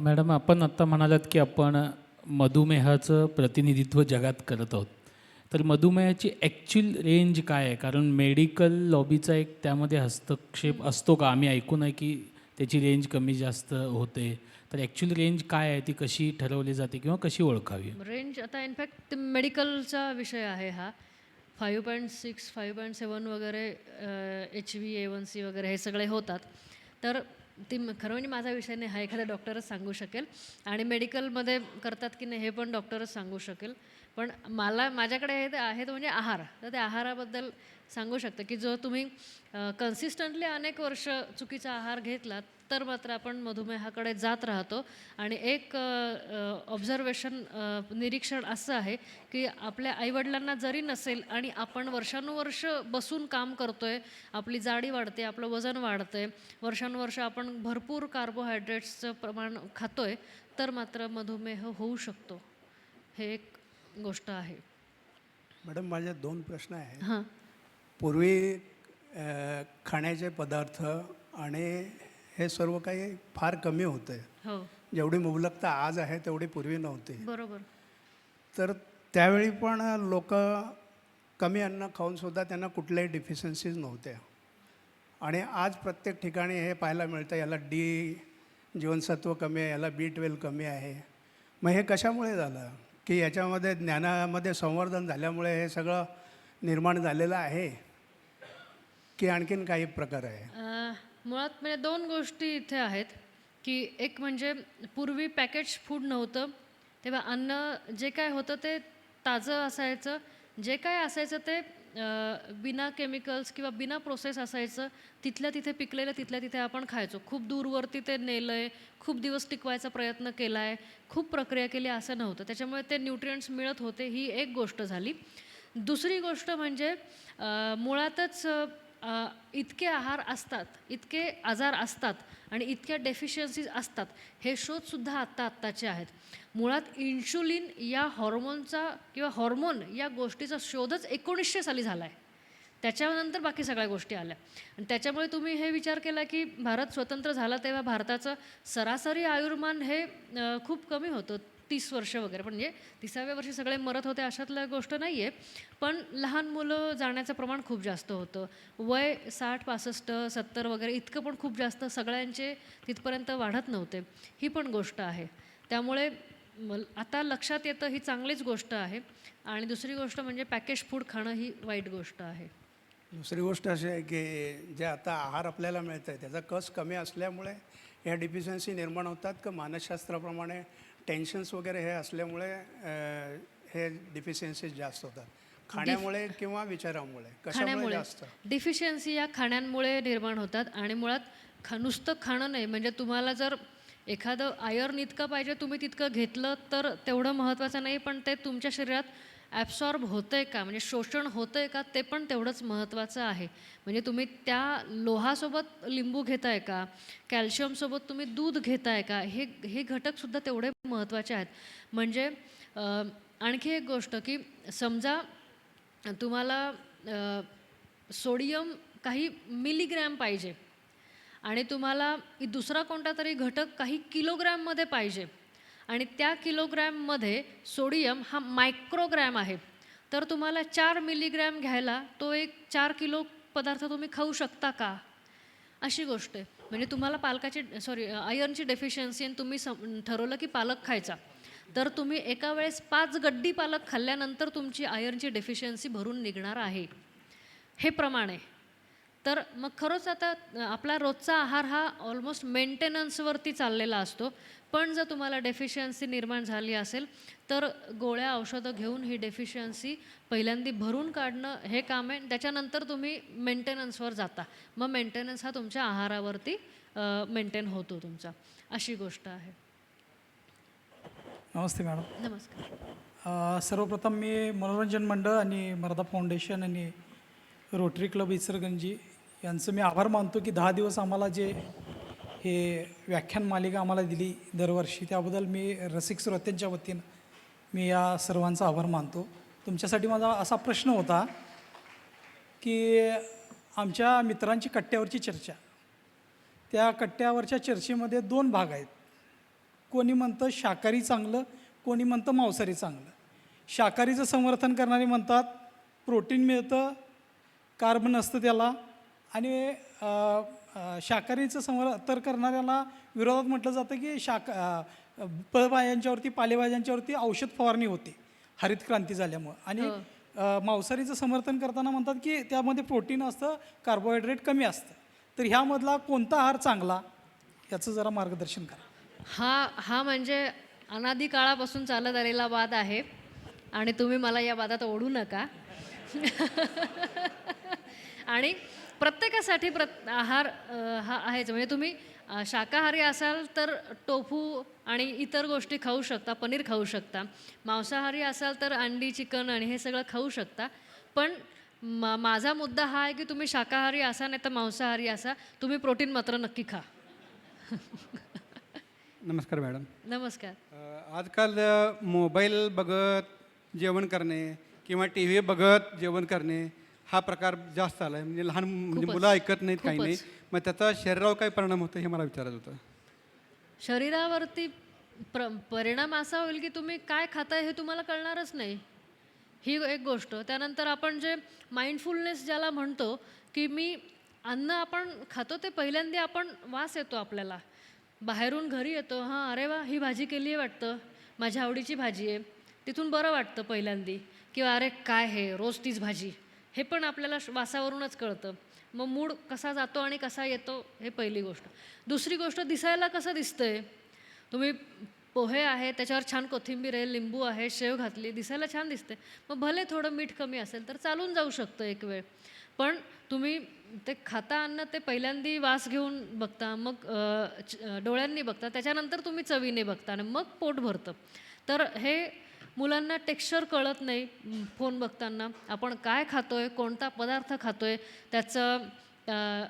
मॅडम आपण आत्ता म्हणालात की आपण मधुमेहाचं प्रतिनिधित्व जगात करत आहोत. तर मधुमेहाची ॲक्च्युअल रेंज काय आहे? कारण मेडिकल लॉबीचा एक त्यामध्ये हस्तक्षेप असतो का? आम्ही ऐकून आहे की त्याची रेंज कमी जास्त होते. तर ॲक्च्युअल रेंज काय आहे? ती कशी ठरवली जाते किंवा कशी ओळखावी? रेंज आता इनफॅक्ट मेडिकलचा विषय आहे हा. 5.6 5.7 वगैरे HbA1c वगैरे हे सगळे होतात. तर खरं म्हणजे माझा विषय नाही, हा एखादा डॉक्टरच सांगू शकेल आणि मेडिकलमध्ये करतात की नाही हे पण डॉक्टरच सांगू शकेल. पण माझ्याकडे हे आहे तो म्हणजे आहार. तर त्या आहाराबद्दल सांगू शकते की जो तुम्ही कन्सिस्टंटली अनेक वर्ष चुकीचा आहार घेतलात तर मात्र आपण मधुमेहाकडे जात राहतो. आणि एक ऑब्झर्वेशन निरीक्षण असं आहे की आपल्या आईवडिलांना जरी नसेल आणि आपण वर्षानुवर्ष बसून काम करतोय, आपली जाडी वाढते, आपलं वजन वाढतंय, वर्षानुवर्ष आपण भरपूर कार्बोहायड्रेट्सचं प्रमाण खातोय, तर मात्र मधुमेह होऊ शकतो. हे एक गोष्ट आहे. मॅडम माझे 2 प्रश्न आहेत. हां. पूर्वी खाण्याचे पदार्थ आणि हे सर्व काही फार कमी होते. हो, जेवढी मुबलकता आज आहे तेवढी पूर्वी नव्हती. बरोबर. तर त्यावेळी पण लोक कमी अन्न खाऊनसुद्धा त्यांना कुठल्याही डिफिशियन्सीज नव्हत्या. आणि आज प्रत्येक ठिकाणी हे पाहायला मिळतं, याला जीवनसत्व कमी आहे, याला B12 कमी आहे. मग हे कशामुळे झालं? की याच्यामध्ये ज्ञानामध्ये संवर्धन झाल्यामुळे हे सगळं निर्माण झालेलं आहे की आणखीन काही प्रकार आहे? मुळात म्हणजे 2 गोष्टी इथे आहेत की एक म्हणजे पूर्वी पॅकेज फूड नव्हतं, तेव्हा अन्न जे काय होतं ते ताजं असायचं. जे काय असायचं ते बिना केमिकल्स किंवा बिना प्रोसेस असायचं. तिथल्या तिथे पिकलेलं तिथल्या तिथे आपण खायचो. खूप दूरवरती ते नेलं आहे, खूप दिवस टिकवायचा प्रयत्न केला आहे, खूप प्रक्रिया केली असं नव्हतं. त्याच्यामुळे ते न्यूट्रिएंट्स मिळत होते, ही एक गोष्ट झाली. दुसरी गोष्ट म्हणजे मुळातच इतके आहार असतात, इतके आजार असतात आणि इतक्या डेफिशियन्सीज असतात, हे शोधसुद्धा आत्ताचे आहेत. मुळात इन्शुलिन या हॉर्मोनचा किंवा हॉर्मोन या गोष्टीचा शोधच 1900 साली झाला आहे. त्याच्यानंतर बाकी सगळ्या गोष्टी आल्या. आणि त्याच्यामुळे तुम्ही हे विचार केला की भारत स्वतंत्र झाला तेव्हा भारताचं सरासरी आयुर्मान हे खूप कमी होतं, 30 वर्ष वगैरे. म्हणजे 30व्या वर्षी सगळे मरत होते अशातल्या गोष्ट नाही आहे. पण लहान मुलं जाण्याचं प्रमाण खूप जास्त होतं. वय 60 65 70 वगैरे इतकं पण खूप जास्त सगळ्यांचे तिथपर्यंत वाढत नव्हते. ही पण गोष्ट आहे. त्यामुळे आता लक्षात येतं ही चांगलीच गोष्ट आहे. आणि दुसरी गोष्ट म्हणजे पॅकेज फूड खाणं ही वाईट गोष्ट आहे. दुसरी गोष्ट अशी आहे की जे आता आहार आपल्याला मिळतं आहे त्याचा कस कमी असल्यामुळे ह्या डिफिशियन्सी निर्माण होतात का मानसशास्त्राप्रमाणे टेन्शन्स वगैरे हे असल्यामुळे हे डिफिशियन्सीज जास्त होतात? खाण्यामुळे किंवा विचारामुळे कशामुळे जास्त? डिफिशियन्सी या खाण्यांमुळे निर्माण होतात. आणि मुळात नुसतं खाणं नाही, म्हणजे तुम्हाला जर एखादं आयर्न इतकं पाहिजे तुम्ही तितकं घेतलं तर तेवढं महत्त्वाचं नाही, पण ते तुमच्या शरीरात ॲब्सॉर्ब होतं आहे का, म्हणजे शोषण होतं आहे का, ते पण तेवढंच महत्त्वाचं आहे. म्हणजे तुम्ही त्या लोहासोबत लिंबू घेताय का, कॅल्शियमसोबत तुम्ही दूध घेताय का, हे घटकसुद्धा तेवढे महत्त्वाचे आहेत. म्हणजे आणखी एक गोष्ट की समजा तुम्हाला सोडियम काही मिलीग्रॅम पाहिजे आणि तुम्हाला दुसरा कोणता तरी घटक काही किलोग्रॅममध्ये पाहिजे आणि त्या किलोग्रॅममध्ये सोडियम हा मायक्रोग्रॅम आहे, तर तुम्हाला 4 मिलीग्रॅम घ्यायला तो एक 4 किलो पदार्थ तुम्ही खाऊ शकता का, अशी गोष्ट आहे. म्हणजे तुम्हाला आयर्नची डेफिशियन्सी आणि तुम्ही ठरवलं की पालक खायचा, तर तुम्ही एका वेळेस 5 गड्डी पालक खाल्ल्यानंतर तुमची आयर्नची डेफिशियन्सी भरून निघणार आहे. हे प्रमाण आहे. तर मग खरंच आता आपला रोजचा आहार हा ऑलमोस्ट मेंटेनन्सवरती चाललेला असतो. पण जर तुम्हाला डेफिशियन्सी निर्माण झाली असेल तर गोळ्या औषधं घेऊन ही डेफिशियन्सी पहिल्यांदा भरून काढणं हे काम आहे. त्याच्यानंतर तुम्ही मेंटेनन्सवर जाता. मग मेंटेनन्स हा तुमच्या आहारावरती मेंटेन होतो तुमचा, अशी गोष्ट आहे. नमस्ते मॅडम. नमस्कार. सर्वप्रथम मी मनोरंजन मंडळ आणि मराठा फाउंडेशन आणि रोटरी क्लब इचलकरंजी यांचं मी आभार मानतो की 10 दिवस आम्हाला जे हे व्याख्यान मालिका आम्हाला दिली दरवर्षी, त्याबद्दल मी रसिक श्रोत्यांच्या वतीनं मी या सर्वांचा आभार मानतो. तुमच्यासाठी माझा असा प्रश्न होता की आमच्या मित्रांची कट्ट्यावरची चर्चा, त्या कट्ट्यावरच्या चर्चेमध्ये 2 भाग आहेत. कोणी म्हणतं शाकाहारी चांगलं, कोणी म्हणतं मांसाहारी चांगलं. शाकाहारीचं समर्थन करणारे म्हणतात प्रोटीन मिळतं, कार्ब नसतं त्याला, आणि शाकाहारीचं समर्थन करणाऱ्याला विरोधात म्हटलं जातं की फळभाज्यांच्यावरती, पालेभाज्यांच्यावरती औषध फवारणी होते हरित क्रांती झाल्यामुळं. आणि मांसाहारीचं समर्थन करताना म्हणतात की त्यामध्ये प्रोटीन असतं, कार्बोहायड्रेट कमी असतं. तर ह्यामधला कोणता आहार चांगला, याचं जरा मार्गदर्शन करा. हा म्हणजे अनादी काळापासून चालत आलेला वाद आहे आणि तुम्ही मला या वादात ओढू नका. आणि प्रत्येकासाठी आहार हा आहेच. म्हणजे तुम्ही शाकाहारी असाल तर टोफू आणि इतर गोष्टी खाऊ शकता, पनीर खाऊ शकता. मांसाहारी असाल तर अंडी, चिकन आणि हे सगळं खाऊ शकता. पण माझा मुद्दा हा आहे की तुम्ही शाकाहारी असा नाही तर मांसाहारी असा, तुम्ही प्रोटीन मात्र नक्की खा. नमस्कार मॅडम. नमस्कार. आजकाल मोबाईल बघत जेवण करणे किंवा टी व्ही बघत जेवण करणे हा प्रकार जास्त आला आहे. म्हणजे लहान म्हणजे मुलं ऐकत नाहीत, काही नाही. मग त्याचा शरीरावर काय परिणाम होतो हे मला विचारायचं होतं. शरीरावरती परिणाम असा होईल की तुम्ही काय खाताय हे तुम्हाला कळणारच नाही, ही एक गोष्ट. त्यानंतर आपण जे माइंडफुलनेस ज्याला म्हणतो की मी अन्न आपण खातो ते पहिल्यांदा आपण वास येतो आपल्याला, बाहेरून घरी येतो, हां अरे वा ही भाजी केली आहे वाटतं, माझ्या आवडीची भाजी आहे, तिथून बरं वाटतं पहिल्यांदी. किंवा अरे काय हे रोज तीच भाजी, हे पण आपल्याला वासावरूनच कळतं. मग मूड कसा जातो आणि कसा येतो हे पहिली गोष्ट. दुसरी गोष्ट, दिसायला कसं दिसतंय. तुम्ही पोहे आहे, त्याच्यावर छान कोथिंबीर आहे, लिंबू आहे, शेव घातली, दिसायला छान दिसते. मग भले थोडं मीठ कमी असेल तर चालून जाऊ शकतं एक वेळ. पण तुम्ही ते खाता अन्न ते पहिल्यांदा वास घेऊन बघता, मग डोळ्यांनी बघता, त्याच्यानंतर तुम्ही चवीने बघता आणि मग पोट भरतं. तर हे मुलांना टेक्स्चर कळत नाही. फोन बघताना आपण काय खातोय, कोणता पदार्थ खातोय, त्याचं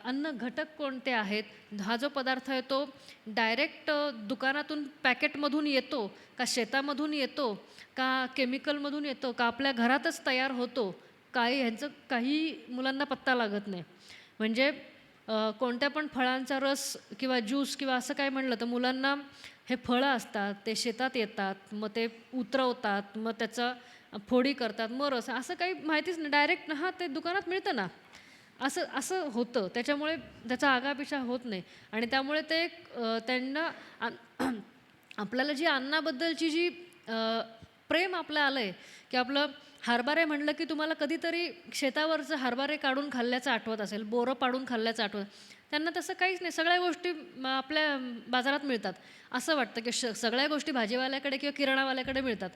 अन्न घटक कोणते आहेत, हा जो पदार्थ आहे तो डायरेक्ट दुकानातून पॅकेटमधून येतो का, शेतामधून येतो का, केमिकलमधून येतो का, आपल्या घरातच तयार होतो, ह्यांचं काही मुलांना पत्ता लागत नाही. म्हणजे कोणत्या पण फळांचा रस किंवा ज्यूस किंवा असं काय म्हणलं तर मुलांना हे फळं असतात, ते शेतात येतात, मग ते उतरवतात, मग त्याचं फोडी करतात, मग रस, असं काही माहितीच नाही. डायरेक्ट हां ते दुकानात मिळतं ना, असं होतं. त्याच्यामुळे त्याचा आगापिछा होत नाही. आणि त्यामुळे ते त्यांना आपल्याला जी अन्नाबद्दलची जी प्रेम आपलं आलं आहे की आपलं हरभरे म्हणलं की तुम्हाला कधीतरी शेतावरचं हरभरे काढून खाल्ल्याचं आठवत असेल, बोरं पाडून खाल्ल्याचं आठवत. त्यांना तसं काहीच नाही, सगळ्या गोष्टी आपल्या बाजारात मिळतात. असं वाटतं की सगळ्या गोष्टी भाजीवाल्याकडे किंवा किराणावाल्याकडे मिळतात,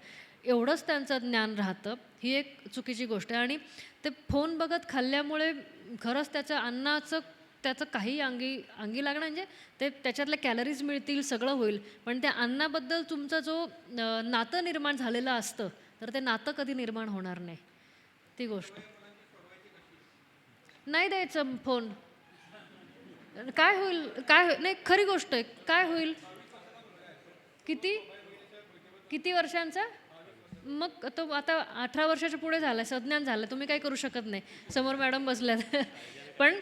एवढंच त्यांचं ज्ञान राहतं. ही एक चुकीची गोष्ट आहे. आणि ते फोन बघत खाल्ल्यामुळे खरंच त्याचं अन्नाचं त्याचं काही अंगी लागणं, म्हणजे ते त्याच्यातले कॅलरीज मिळतील, सगळं होईल, पण त्या अन्नाबद्दल तुमचा जो नातं निर्माण झालेलं असतं तर ते नातं कधी निर्माण होणार नाही. ती गोष्ट नाही द्यायचं फोन. काय होईल, नाही खरी गोष्ट आहे. काय होईल, किती वर्षांचा, मग तो आता 18 वर्षाच्या पुढे झाला, संज्ञान झालं, तुम्ही काही करू शकत नाही. समोर मॅडम बसल्यात. पण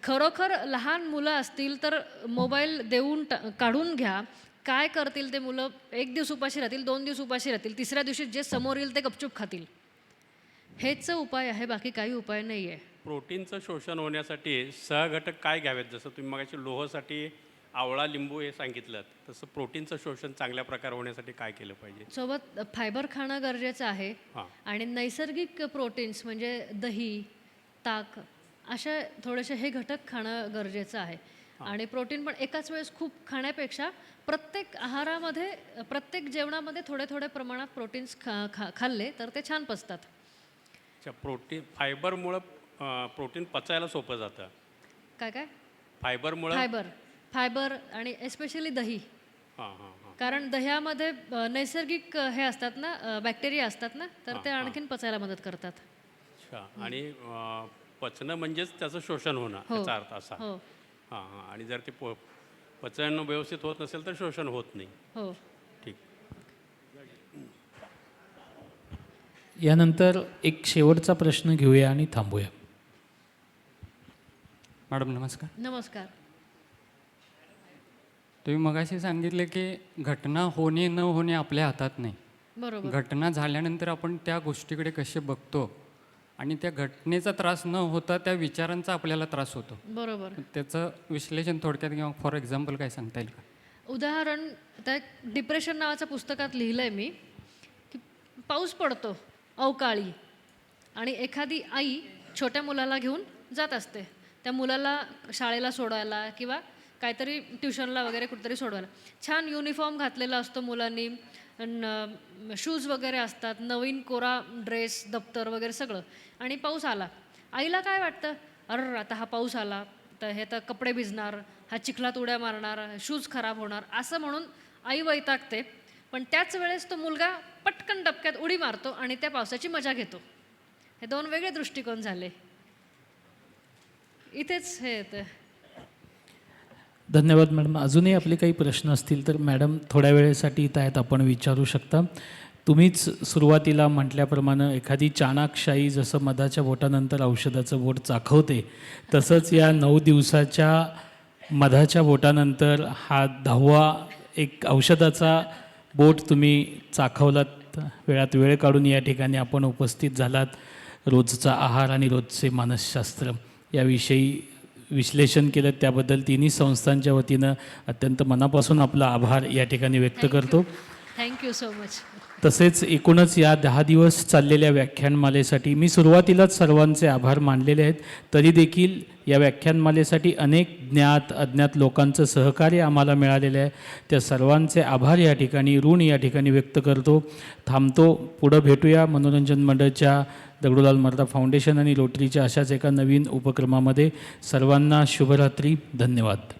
खरोखर लहान मुलं असतील तर मोबाईल देऊन काढून घ्या. काय करतील ते मुलं, 1 दिवस उपाशी राहतील, 2 दिवस उपाशी राहतील, तिसऱ्या दिवशी जे समोर येईल ते गपचूप खातील. हेच उपाय आहे, बाकी काही उपाय नाही आहे. प्रोटीनचं शोषण होण्यासाठी सहघटक काय घ्यावेत? जसं तुम्ही मगाशी लोहासाठी आवळा, लिंबू हे सांगितलं, तसं प्रोटीनचं शोषण चांगल्या प्रकारे होण्यासाठी काय केलं पाहिजे? सोबत फायबर खाणं गरजेचं आहे. आणि नैसर्गिक प्रोटीन्स म्हणजे दही, ताक, अशा थोडेसे हे घटक खाणं गरजेचं आहे. आणि प्रोटीन पण एकाच वेळेस खूप खाण्यापेक्षा प्रत्येक आहारामध्ये प्रत्येक जेवणामध्ये थोडे थोडे प्रमाणात प्रोटीन्स खाल्ले तर ते छान पचतात. अच्छा, फायबरमुळं प्रोटीन पचायला सोपं जातं. काय काय फायबरमुळं फायबर आणि एस्पेशली दही. हां हां हां. कारण दह्यामध्ये नैसर्गिक हे असतात ना, बॅक्टेरिया असतात ना, तर ते आणखीन पचायला मदत करतात. अच्छा, आणि पचणं म्हणजेच त्याचं शोषण होणं याचा अर्थ असा. हो हां हां. आणि जर ते पचन व्यवस्थित होत नसेल तर शोषण होत नाही. हो. ठीक. यानंतर एक शेवटचा प्रश्न घेऊया आणि थांबूया. मॅडम नमस्कार. नमस्कार. तुम्ही मगाशी सांगितले की घटना होणे न होणे आपल्या हातात नाही. बरोबर. घटना झाल्यानंतर आपण त्या गोष्टीकडे कसे बघतो आणि त्या घटनेचा त्रास न होता त्या विचारांचा आपल्याला त्रास होतो. बरोबर. त्याचं विश्लेषण थोडक्यात किंवा फॉर एक्झाम्पल काय सांगता येईल का? उदाहरण, त्या डिप्रेशन नावाच्या पुस्तकात लिहिलं आहे मी की पाऊस पडतो अवकाळी आणि एखादी आई छोट्या मुलाला घेऊन जात असते. त्या मुलाला शाळेला सोडायला किंवा काहीतरी ट्युशनला वगैरे कुठेतरी सोडवायला. छान युनिफॉर्म घातलेला असतो मुलांनी, शूज वगैरे असतात, नवीन कोरा ड्रेस, दप्तर वगैरे सगळं. आणि पाऊस आला. आईला काय वाटतं, अरे आता हा पाऊस आला तर हे तर कपडे भिजणार, हा चिखलात उड्या मारणार, शूज खराब होणार, असं म्हणून आई वैतागते. पण त्याच वेळेस तो मुलगा पटकन डबक्यात उडी मारतो आणि त्या पावसाची मजा घेतो. हे दोन वेगळे दृष्टिकोन झाले. इथेच हे येतं. धन्यवाद मॅडम. अजूनही आपले काही प्रश्न असतील तर मॅडम थोड्या वेळेसाठी इथं आहेत, आपण विचारू शकता. तुम्हीच सुरुवातीला म्हटल्याप्रमाणे एखादी चाणाक्षाई जसं मधाच्या बोटानंतर औषधाचं बोट चाखवते, तसंच या 9 दिवसाच्या मधाच्या बोटानंतर हा 10वा एक औषधाचा बोट तुम्ही चाखवलात. वेळात वेळ काढून या ठिकाणी आपण उपस्थित झालात. रोजचा आहार आणि रोजचे मानसशास्त्र याविषयी विश्लेषण केलं, त्याबद्दल तिन्ही संस्थांच्या वतीनं अत्यंत मनापासून आपला आभार या ठिकाणी व्यक्त करतो. Thank you so much. तसेच एकूणच या 10 दिवस चाललेल्या व्याख्यानमालेसाठी मी सुरुवातीलाच सर्वांचे आभार मानलेले आहेत. तरी देखील या व्याख्यानमालेसाठी अनेक ज्ञात अज्ञात लोकांचं सहकार्य आम्हाला मिळालेलं आहे. त्या सर्वांचे आभार या ठिकाणी, ऋण या ठिकाणी व्यक्त करतो. थांबतो. पुढं भेटूया मनोरंजन मंडळच्या, दगडूलाल मर्दा फाउंडेशन आणि रोटरीच्या अशाच एका नवीन उपक्रमामध्ये. सर्वांना शुभरात्री. धन्यवाद.